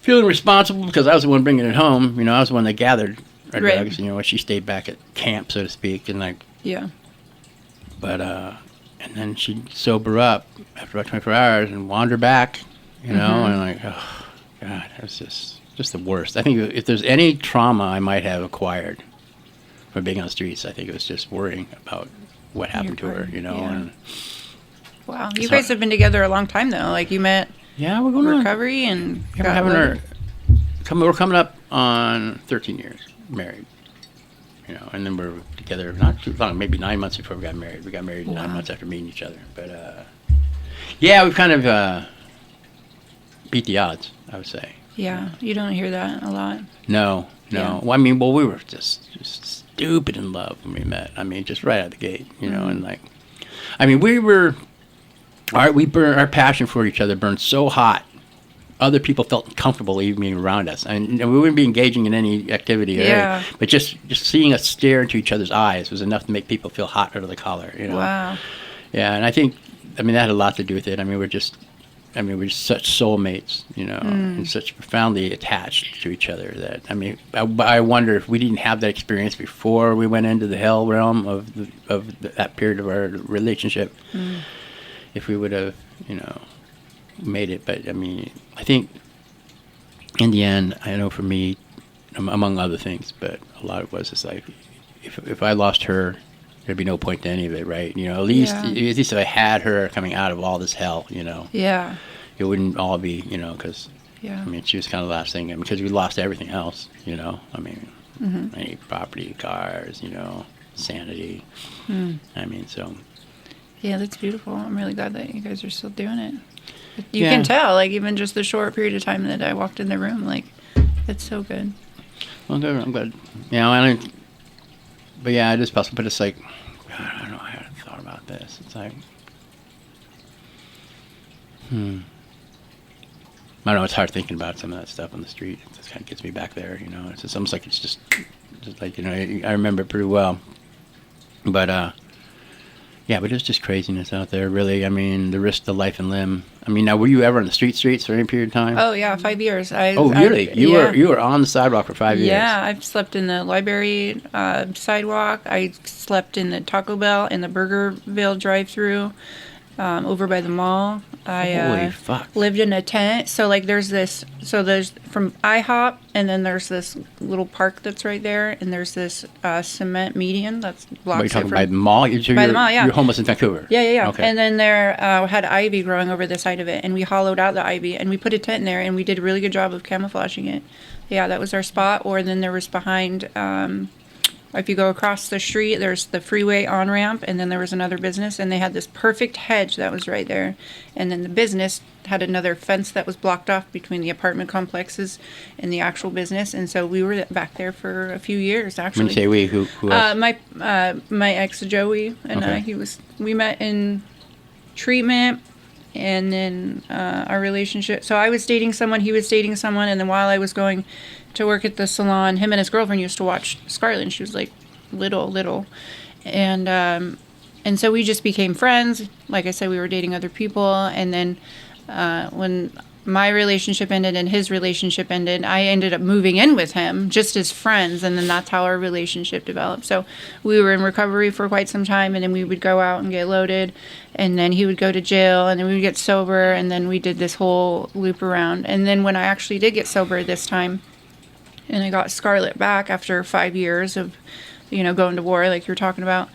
feeling responsible because I was the one bringing it home. I was the one that gathered our Right. drugs. She stayed back at camp, so to speak, and Yeah. but and then she'd sober up after about 24 hours and wander back, and oh God, it was just the worst. I think if there's any trauma I might have acquired from being on the streets, I think it was just worrying about what happened to her, Yeah. and Wow. You guys have been together a long time, though. You met yeah, we're going on. recovery and Yeah, got we're married. we're coming up on 13 years married, and then we're together not too long, maybe 9 months before we got married. We got married 9 months after meeting each other. But we've kind of beat the odds, I would say. Yeah. You don't hear that a lot. No. Yeah. Well, we were just stupid in love when we met. I mean, just right out the gate, and we were. Our passion for each other burned so hot, other people felt comfortable even being around us, and we wouldn't be engaging in any activity. Yeah. But just seeing us stare into each other's eyes was enough to make people feel hot under the collar. Wow. Yeah, and I think, that had a lot to do with it. We're just such soulmates, and such profoundly attached to each other that, I wonder if we didn't have that experience before we went into the hell realm of that period of our relationship, if we would have, made it. But, I think in the end, I know for me, among other things, but a lot of it was just if I lost her, there'd be no point to any of it, right? At least if I had her coming out of all this hell, Yeah. it wouldn't all be, because, Yeah. she was kind of the last thing, because we lost everything else, any property, cars, sanity, so. Yeah, that's beautiful. I'm really glad that you guys are still doing it. You can tell, even just the short period of time that I walked in the room, it's so good. Well, good. I'm glad. But it is possible. But it's God, I don't know. I hadn't thought about this. It's I don't know. It's hard thinking about some of that stuff on the street. It just kind of gets me back there. It's just almost like it's just I remember it pretty well. But but it was just craziness out there. Really, the risk to life and limb. Now, were you ever on the streets for any period of time? Oh yeah, 5 years. Really? You were on the sidewalk for 5 years? Yeah, I've slept in the library sidewalk. I slept in the Taco Bell and the Burgerville drive-through. over by the mall. I Holy fuck. lived in a tent. So like there's from IHOP, and then there's this little park that's right there, and there's this cement median that's blocks What are you it talking from by the mall? by the mall, yeah. You're homeless in Vancouver. Yeah. Okay. And then there had ivy growing over the side of it, and we hollowed out the ivy, and we put a tent in there, and we did a really good job of camouflaging it. Yeah, that was our spot. Or then there was behind, if you go across the street, there's the freeway on-ramp, and then there was another business, and they had this perfect hedge that was right there. And then the business had another fence that was blocked off between the apartment complexes and the actual business. And so we were back there for a few years, actually. When you say we, who else? My ex Joey and Okay. we met in treatment, and then our relationship. So I was dating someone, he was dating someone, and then while I was going to work at the salon, him and his girlfriend used to watch Scarlet, and she was like little, and so we just became friends. Like I said, we were dating other people, and then when my relationship ended and his relationship ended, I ended up moving in with him just as friends, and then that's how our relationship developed. So we were in recovery for quite some time, and then we would go out and get loaded, and then he would go to jail, and then we would get sober, and then we did this whole loop around. And then when I actually did get sober this time, and I got Scarlet back after 5 years of, going to war like you were talking about,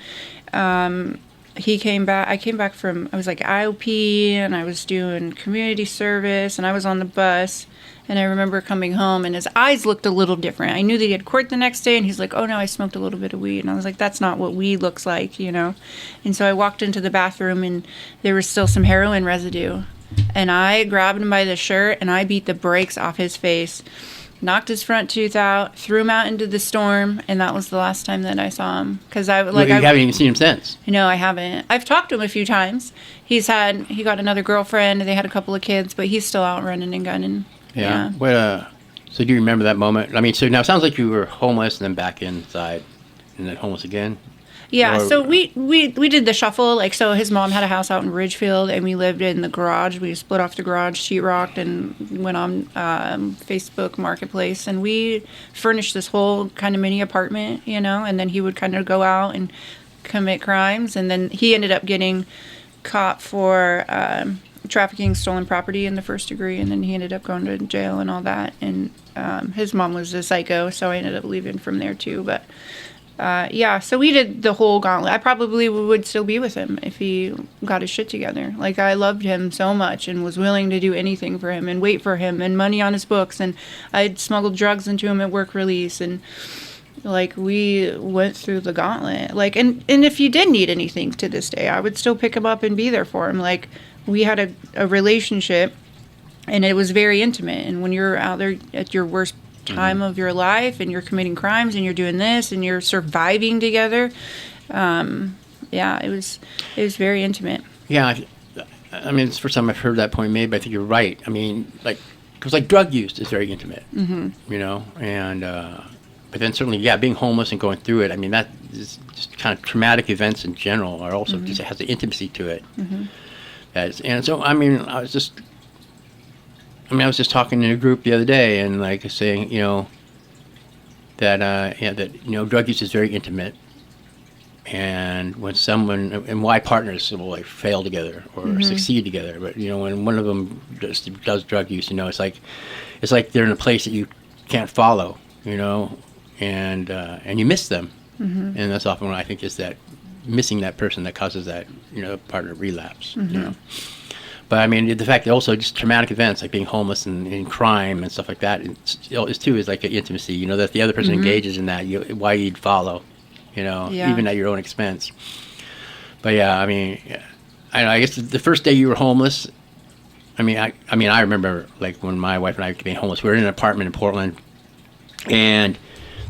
he came back. I came back from, I was like IOP, and I was doing community service, and I was on the bus, and I remember coming home, and his eyes looked a little different. I knew that he had court the next day, and he's like, oh no, I smoked a little bit of weed. And I was like, that's not what weed looks like, And so I walked into the bathroom, and there was still some heroin residue, and I grabbed him by the shirt, and I beat the brakes off his face, knocked his front tooth out, threw him out into the storm, and that was the last time that I saw him. Because I You haven't even seen him since. No, I haven't. I've talked to him a few times. He got another girlfriend. They had a couple of kids, but he's still out running and gunning. Yeah. So do you remember that moment? I mean, so now it sounds like you were homeless and then back inside, and then homeless again. Yeah, Or- so we did the shuffle. Like, so his mom had a house out in Ridgefield, and we lived in the garage. We split off the garage, sheetrocked, and went on Facebook Marketplace. And we furnished this whole kind of mini apartment, and then he would kind of go out and commit crimes. And then he ended up getting caught for trafficking stolen property in the first degree, and then he ended up going to jail and all that. And his mom was a psycho, so I ended up leaving from there too. But so we did the whole gauntlet. I probably would still be with him if he got his shit together. Like, I loved him so much and was willing to do anything for him and wait for him and money on his books. And I'd smuggled drugs into him at work release. And, like, we went through the gauntlet. Like, and if he did need anything to this day, I would still pick him up and be there for him. Like, we had a relationship, and it was very intimate. And when you're out there at your worst time of your life, and you're committing crimes, and you're doing this, and you're surviving together, it was very intimate. Yeah, I mean, it's the first time I've heard that point made, but I think you're right. I mean, because drug use is very intimate, and but then certainly, being homeless and going through it. I mean, that is just kind of traumatic events in general are also just has the intimacy to it. And so, I mean, I was just talking in a group the other day, and saying, that drug use is very intimate, and when someone and why partners will fail together or succeed together, but when one of them just does drug use, it's like they're in a place that you can't follow, and you miss them, and that's often what I think is that missing that person that causes that partner relapse, But I mean, the fact that also just traumatic events like being homeless and crime and stuff like that is like an intimacy, that the other person engages in that, why you'd follow, even at your own expense. But I mean, I guess the first day you were homeless, I remember when my wife and I became homeless, we were in an apartment in Portland, and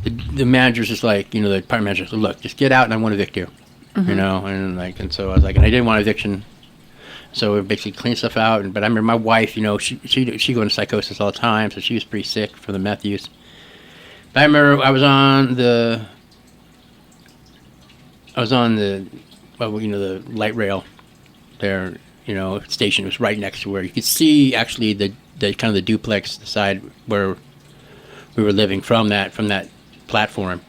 the manager's just the apartment manager said, look, just get out and I won't evict you, and so I was like, and I didn't want eviction. So we basically cleaned stuff out. But I remember my wife, she go into psychosis all the time, so she was pretty sick from the meth use. But I remember I was on the the light rail there, station was right next to where you could see actually the kind of the duplex, the side where we were living from that platform.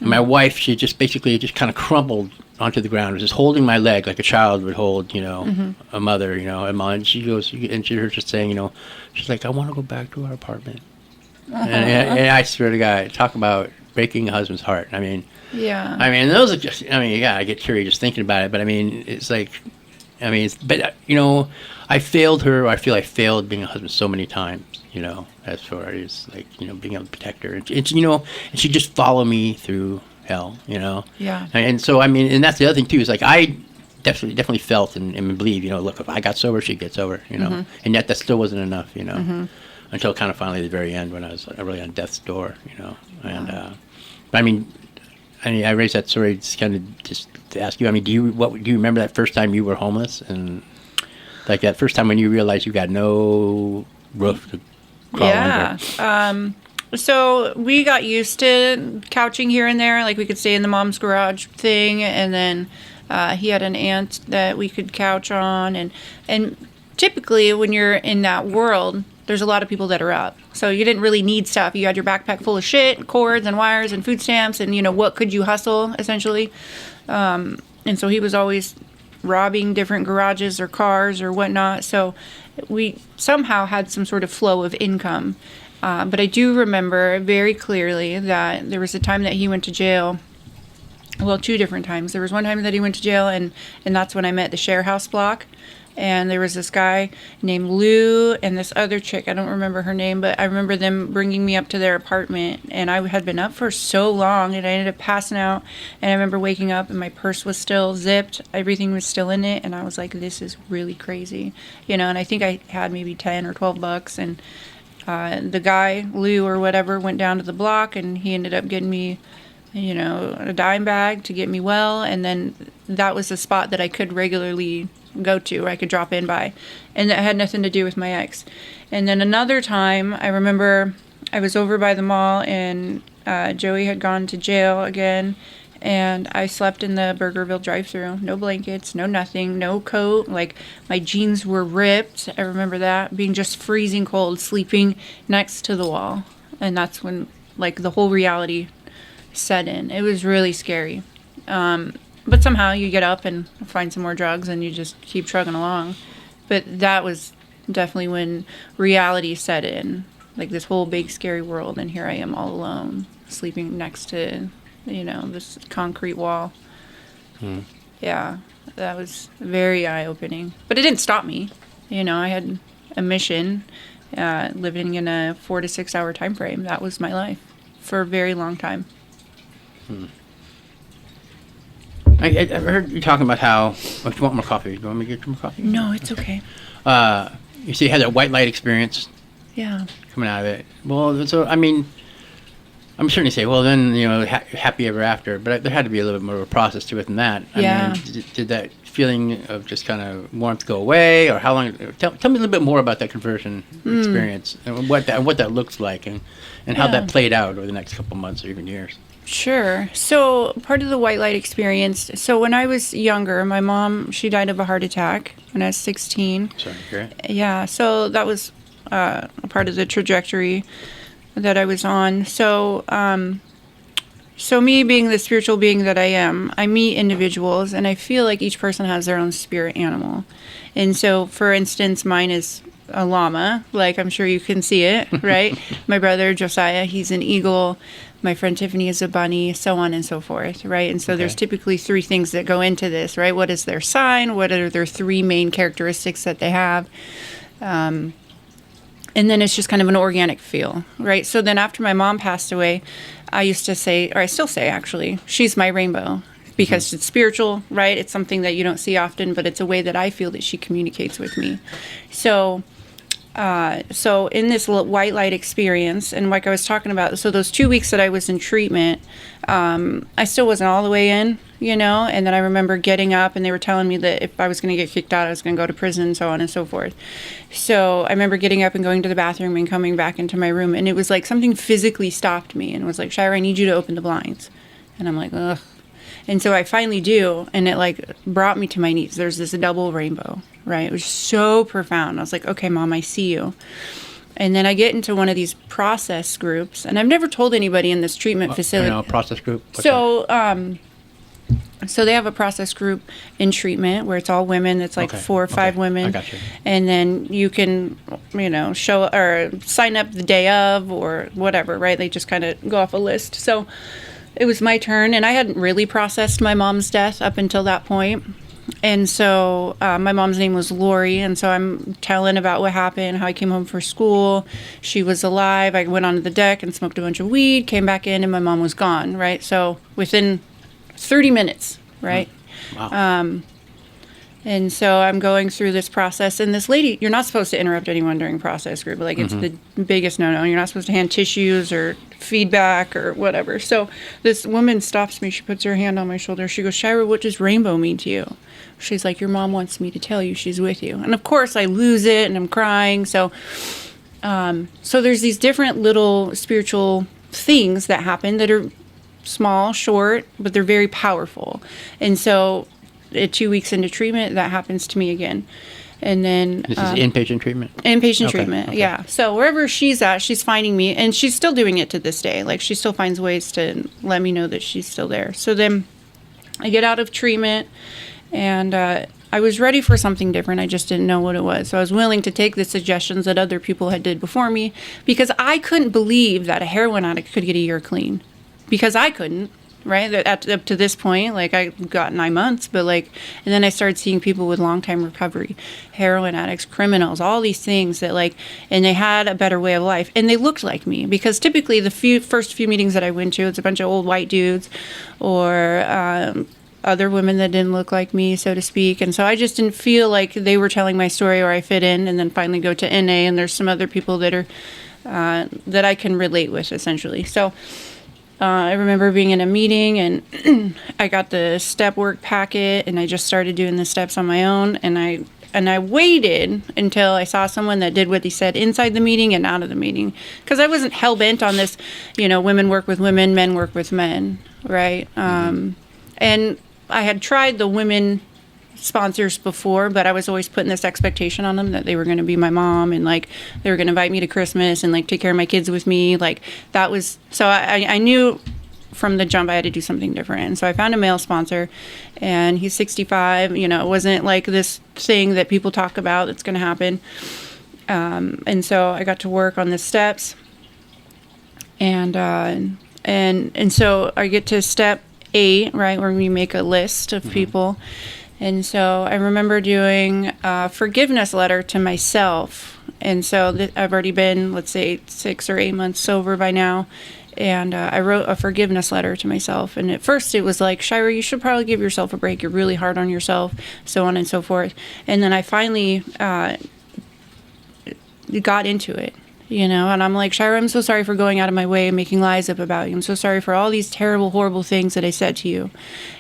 And my wife, she just basically kind of crumpled onto the ground, was just holding my leg like a child would hold, a mother, a mom. And she goes, and she was just saying, she's like, I want to go back to our apartment. And I swear to God, talk about breaking a husband's heart. I mean, yeah. I mean, those are just, yeah, I get teary just thinking about it. But I mean, it's like, I failed her. I feel I failed being a husband so many times, as far as like, being able to protect her. And she just followed me through hell, Yeah. And so, I mean, and that's the other thing too, is like, I definitely felt and believe, look, if I got sober, she gets sober, and yet that still wasn't enough, until kind of finally the very end when I was really on death's door, and, but I mean, I raised that story just to ask you, I mean, do you remember that first time you were homeless, and like that first time when you realized you got no roof to crawl under? So we got used to couching here and there, like we could stay in the mom's garage thing, and then he had an aunt that we could couch on, and typically when you're in that world, there's a lot of people that are up. So you didn't really need stuff. You had your backpack full of shit, cords and wires and food stamps, and what could you hustle, essentially. And so he was always robbing different garages or cars or whatnot. So we somehow had some sort of flow of income. But I do remember very clearly that there was a time that he went to jail. Well, 2 different times. There was one time that he went to jail, and that's when I met the Share House block. And there was this guy named Lou and this other chick. I don't remember her name, but I remember them bringing me up to their apartment. And I had been up for so long, and I ended up passing out. And I remember waking up, and my purse was still zipped. Everything was still in it. And I was like, this is really crazy. And I think I had maybe 10 or 12 bucks. And the guy, Lou or whatever, went down to the block, and he ended up getting me, a dime bag to get me well. And then that was the spot that I could regularly go to, where I could drop in by. And that had nothing to do with my ex. And then another time, I remember I was over by the mall, and Joey had gone to jail again. And I slept in the Burgerville drive-thru. No blankets, no nothing, no coat. Like, my jeans were ripped. I remember that. Being just freezing cold, sleeping next to the wall. And that's when, like, the whole reality set in. It was really scary. But somehow you get up and find some more drugs, and you just keep trugging along. But that was definitely when reality set in. Like, this whole big, scary world. And here I am all alone, sleeping next to this concrete wall. Yeah, that was very eye-opening. But it didn't stop me. I had a mission, living in a 4 to 6 hour time frame. That was my life for a very long time. I heard you talking about how... if you want more coffee, do you want me to get you more coffee? No, it's okay. You see, you had that white light experience. Yeah. Coming out of it. Well, so, I mean... I'm certainly say, well, then, happy ever after. But there had to be a little bit more of a process to it than that. I mean, did that feeling of just kind of warmth go away? Or how long... Tell me a little bit more about that conversion experience. And what that looks like. And how that played out over the next couple months or even years. Sure. So part of the white light experience. So when I was younger, my mom, she died of a heart attack when I was 16. Sorry to hear it. Yeah. So that was a part of the trajectory that I was on. So, so me being the spiritual being that I am, I meet individuals, and I feel like each person has their own spirit animal. And so, for instance, mine is a llama, like I'm sure you can see it, right? My brother Josiah, he's an eagle. My friend Tiffany is a bunny, so on and so forth, right? And so there's typically 3 things that go into this, right? What is their sign? What are their 3 main characteristics that they have? And then it's just kind of an organic feel, right? So then after my mom passed away, I used to say, or I still say actually, she's my rainbow, because it's spiritual, right? It's something that you don't see often, but it's a way that I feel that she communicates with me. So in this white light experience, and like I was talking about, so those 2 weeks that I was in treatment, I still wasn't all the way in, and then I remember getting up, and they were telling me that if I was going to get kicked out, I was going to go to prison, so on and so forth. So I remember getting up and going to the bathroom and coming back into my room, and it was like something physically stopped me and was like, Shyrah, I need you to open the blinds. And I'm like, ugh. And so I finally do, and it like brought me to my knees. There's this double rainbow, right? It was so profound. I was like, okay, Mom, I see you. And then I get into one of these process groups, and I've never told anybody in this treatment facility. Process group? So So they have a process group in treatment where it's all women. It's like 4 or 5 women. I got you. And then you can, show or sign up the day of or whatever, right? They just kind of go off a list. So it was my turn, and I hadn't really processed my mom's death up until that point. And so my mom's name was Lori, and so I'm telling about what happened, how I came home from school. She was alive. I went onto the deck and smoked a bunch of weed, came back in, and my mom was gone, right? So within 30 minutes, right? Wow. And so I'm going through this process, and this lady, you're not supposed to interrupt anyone during process group. Like, it's the biggest no-no. You're not supposed to hand tissues or feedback or whatever. So this woman stops me. She puts her hand on my shoulder. She goes, Shyrah, what does rainbow mean to you? She's like, your mom wants me to tell you she's with you. And of course I lose it and I'm crying. So there's these different little spiritual things that happen that are small, short, but they're very powerful. And so at 2 weeks into treatment, that happens to me again. And then This is inpatient treatment? Inpatient treatment, okay. yeah. So wherever she's at, she's finding me, and she's still doing it to this day. Like, she still finds ways to let me know that she's still there. So then I get out of treatment, and I was ready for something different. I just didn't know what it was. So I was willing to take the suggestions that other people had did before me, because I couldn't believe that a heroin addict could get a year clean, because I couldn't. Right, up to this point, like, I got 9 months, but and then I started seeing people with long time recovery, heroin addicts, criminals, all these things that and they had a better way of life, and they looked like me, because typically the first few meetings that I went to, it's a bunch of old white dudes or other women that didn't look like me, so to speak, and so I just didn't feel like they were telling my story or I fit in. And then finally go to NA, and there's some other people that are that I can relate with, essentially. So. I remember being in a meeting, and I got the step work packet, and I just started doing the steps on my own, and I waited until I saw someone that did what they said inside the meeting and out of the meeting, because I wasn't hell-bent on this, women work with women, men work with men, right? And I had tried the women sponsors before, but I was always putting this expectation on them that they were going to be my mom, and they were going to invite me to Christmas and take care of my kids with me. That was, so I knew from the jump I had to do something different. And so I found a male sponsor, and he's 65. It wasn't like this thing that people talk about that's going to happen. And so I got to work on the steps, and so I get to step 8, right, where we make a list of people. And so I remember doing a forgiveness letter to myself. And so I've already been, let's say, 6 or 8 months sober by now. And I wrote a forgiveness letter to myself. And at first it was like, Shyrah, you should probably give yourself a break. You're really hard on yourself, so on and so forth. And then I finally got into it. And I'm like, Shyrah, I'm so sorry for going out of my way and making lies up about you. I'm so sorry for all these terrible, horrible things that I said to you.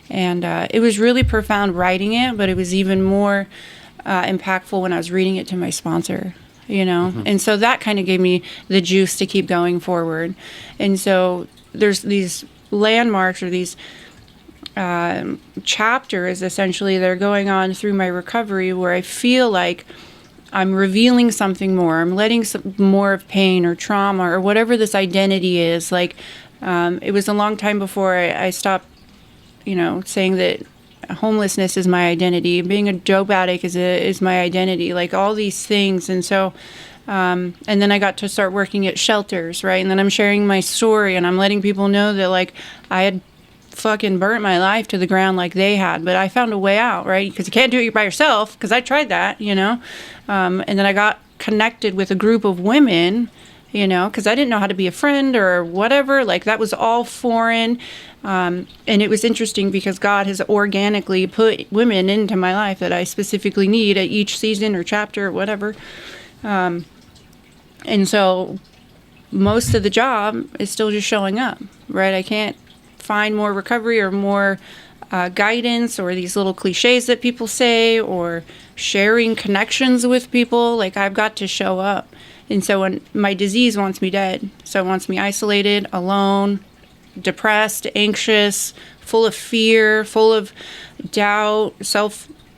And it was really profound writing it, but it was even more impactful when I was reading it to my sponsor, And so that kind of gave me the juice to keep going forward. And so there's these landmarks, or these chapters, essentially, that are going on through my recovery, where I feel like I'm revealing something more. I'm letting some more of pain or trauma or whatever this identity is. It was a long time before I stopped, saying that homelessness is my identity. Being a dope addict is my identity. All these things. And so, and then I got to start working at shelters, right? And then I'm sharing my story, and I'm letting people know that I had fucking burnt my life to the ground like they had, but I found a way out, right? Because you can't do it by yourself, because I tried that, and then I got connected with a group of women, because I didn't know how to be a friend or whatever. That was all foreign. And it was interesting because God has organically put women into my life that I specifically need at each season or chapter or whatever. And so most of the job is still just showing up, right? I can't find more recovery or more guidance or these little cliches that people say or sharing connections with people. I've got to show up. And so when my disease wants me dead, so it wants me isolated, alone, depressed, anxious, full of fear, full of doubt,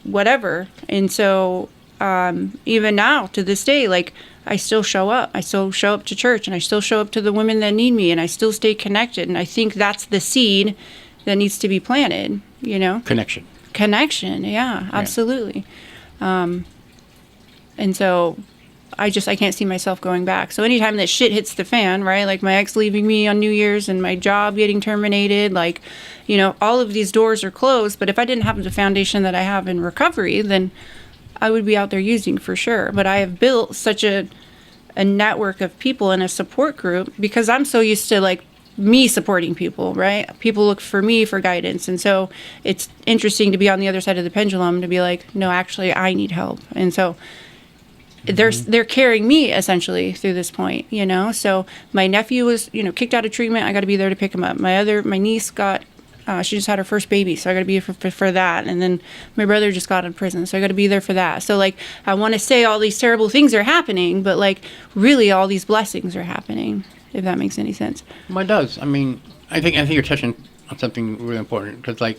whatever. And so even now, to this day, I still show up. I still show up to church, and I still show up to the women that need me, and I still stay connected. And I think that's the seed that needs to be planted, Connection. Yeah, absolutely. And so I can't see myself going back. So anytime that shit hits the fan, right? Like my ex leaving me on New Year's and my job getting terminated, like, all of these doors are closed. But if I didn't have the foundation that I have in recovery, then I would be out there using for sure. But I have built such a network of people and a support group because I'm so used to like me supporting people, right? People look for me for guidance. And so it's interesting to be on the other side of the pendulum to be like, no, actually I need help. And so they're carrying me essentially through this point, So my nephew was, kicked out of treatment. I got to be there to pick him up. My niece got, she just had her first baby, so I got to be there for that. And then my brother just got out of prison, so I got to be there for that. So like, I want to say all these terrible things are happening, but like, really, all these blessings are happening. If that makes any sense. Well, it does. I mean, I think you're touching on something really important because like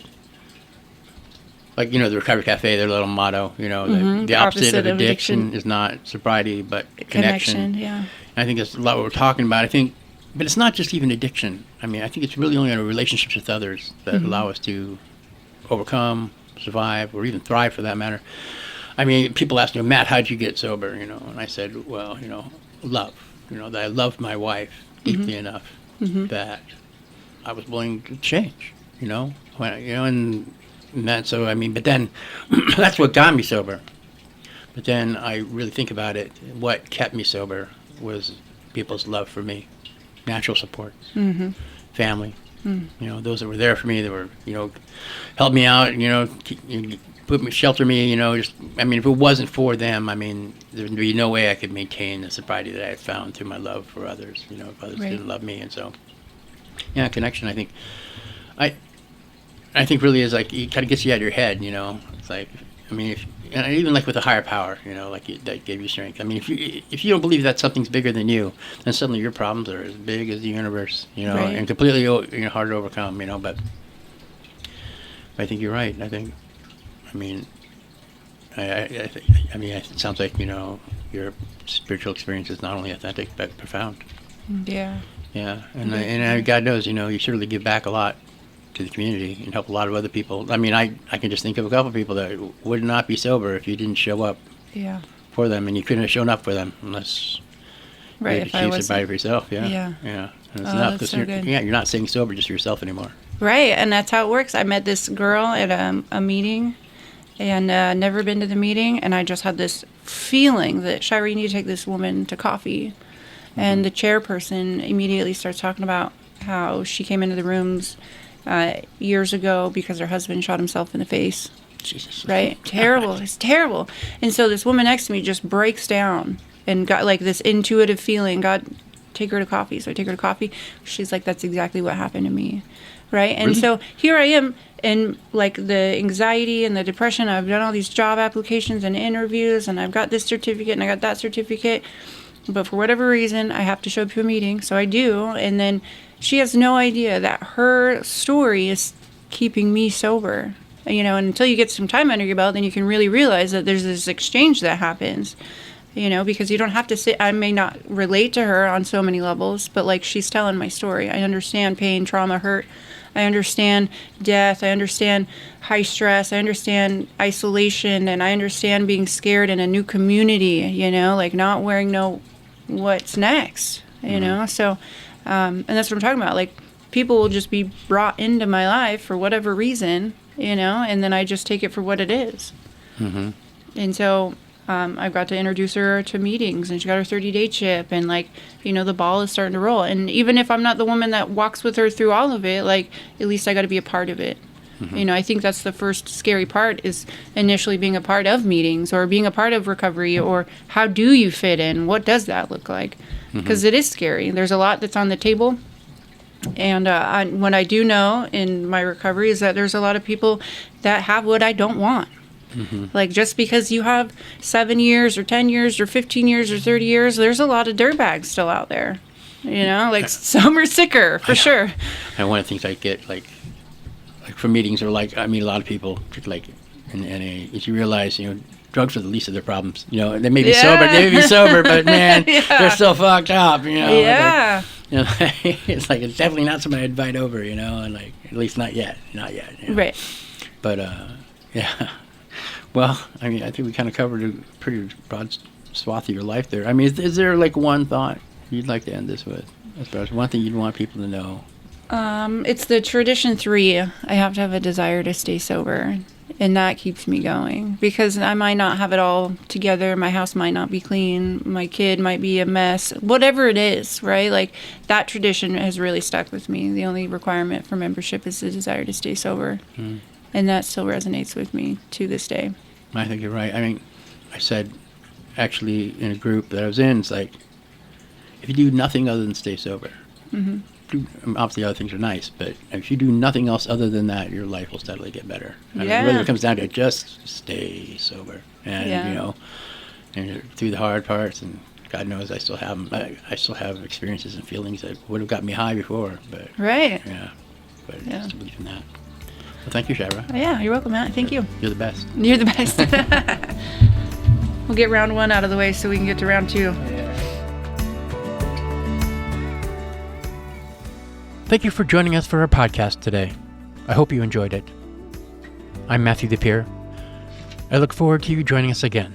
the Recovery Cafe, their little motto, the opposite of addiction is not sobriety, but connection. Yeah. And I think that's a lot what we're talking about. But it's not just even addiction. I mean, I think it's really only our relationships with others that allow us to overcome, survive, or even thrive for that matter. I mean, people ask me, Matt, how'd you get sober? And I said, well, love. That I loved my wife deeply enough that I was willing to change. And that. So I mean, but then that's what got me sober. But then I really think about it. What kept me sober was people's love for me, natural support, family. Those that were there for me, that were helped me out. Shelter me. If it wasn't for them, there'd be no way I could maintain the sobriety that I had found through my love for others. If others didn't love me, and so connection. I think really is like it kind of gets you out of your head. It's like even like with a higher power, that gave you strength. If you don't believe that something's bigger than you, then suddenly your problems are as big as the universe. And completely hard to overcome. But I think you're right. It sounds like your spiritual experience is not only authentic but profound. Yeah. Yeah, and God knows, you surely give back a lot to the community and help a lot of other people. I can just think of a couple of people that would not be sober if you didn't show up. Yeah. For them, and you couldn't have shown up for them unless you had to achieve sobriety for yourself. Yeah. And it's enough because you're not staying sober just for yourself anymore. Right, and that's how it works. I met this girl at a meeting, and never been to the meeting, and I just had this feeling that, Shyrah, you need to take this woman to coffee. And the chairperson immediately starts talking about how she came into the rooms years ago because her husband shot himself in the face. Jesus. Right? Terrible. It's terrible. And so this woman next to me just breaks down and got like this intuitive feeling, God, take her to coffee. So I take her to coffee. She's like, that's exactly what happened to me. Right? And so here I am in like the anxiety and the depression. I've done all these job applications and interviews, and I've got this certificate and I got that certificate. But for whatever reason, I have to show up to a meeting. So I do. And then she has no idea that her story is keeping me sober. And until you get some time under your belt, then you can really realize that there's this exchange that happens, because you don't have to sit. I may not relate to her on so many levels, but like she's telling my story. I understand pain, trauma, hurt. I understand death. I understand high stress. I understand isolation, and I understand being scared in a new community, like not wearing what's next, So, and that's what I'm talking about. Like people will just be brought into my life for whatever reason, and then I just take it for what it is. And so I've got to introduce her to meetings, and she got her 30-day chip, and the ball is starting to roll. And even if I'm not the woman that walks with her through all of it, at least I got to be a part of it. I think that's the first scary part, is initially being a part of meetings or being a part of recovery, or how do you fit in? What does that look like? Because it is scary. There's a lot that's on the table. And what I do know in my recovery is that there's a lot of people that have what I don't want. Like just because you have 7 years or 10 years or 15 years or 30 years, there's a lot of dirtbags still out there. Some are sicker for sure. And one of the things I get like from meetings, or I meet a lot of people in NA, is you realize drugs are the least of their problems. They may be sober, but man, they're still fucked up. It's definitely not somebody I'd invite over. And at least not yet. Right. But yeah. Well, I mean, I think we kind of covered a pretty broad swath of your life there. I mean, is there like one thought you'd like to end this with? As far as one thing you'd want people to know? It's the tradition 3. I have to have a desire to stay sober. And that keeps me going because I might not have it all together. My house might not be clean. My kid might be a mess. Whatever it is, right? Like that tradition has really stuck with me. The only requirement for membership is the desire to stay sober. And that still resonates with me to this day. I think you're right. I mean, I said actually in a group that I was in, it's like, if you do nothing other than stay sober, obviously other things are nice, but if you do nothing else other than that, your life will steadily get better. I mean, really it comes down to just stay sober. And, you know, and through the hard parts, and God knows I still have them. I still have experiences and feelings that would have got me high before, but just to believe in that. Well, thank you, Shyrah. Yeah, you're welcome, Matt. Thank you. You're the best. You're the best. We'll get round 1 out of the way so we can get to round 2. Thank you for joining us for our podcast today. I hope you enjoyed it. I'm Matthew the Peer. I look forward to you joining us again.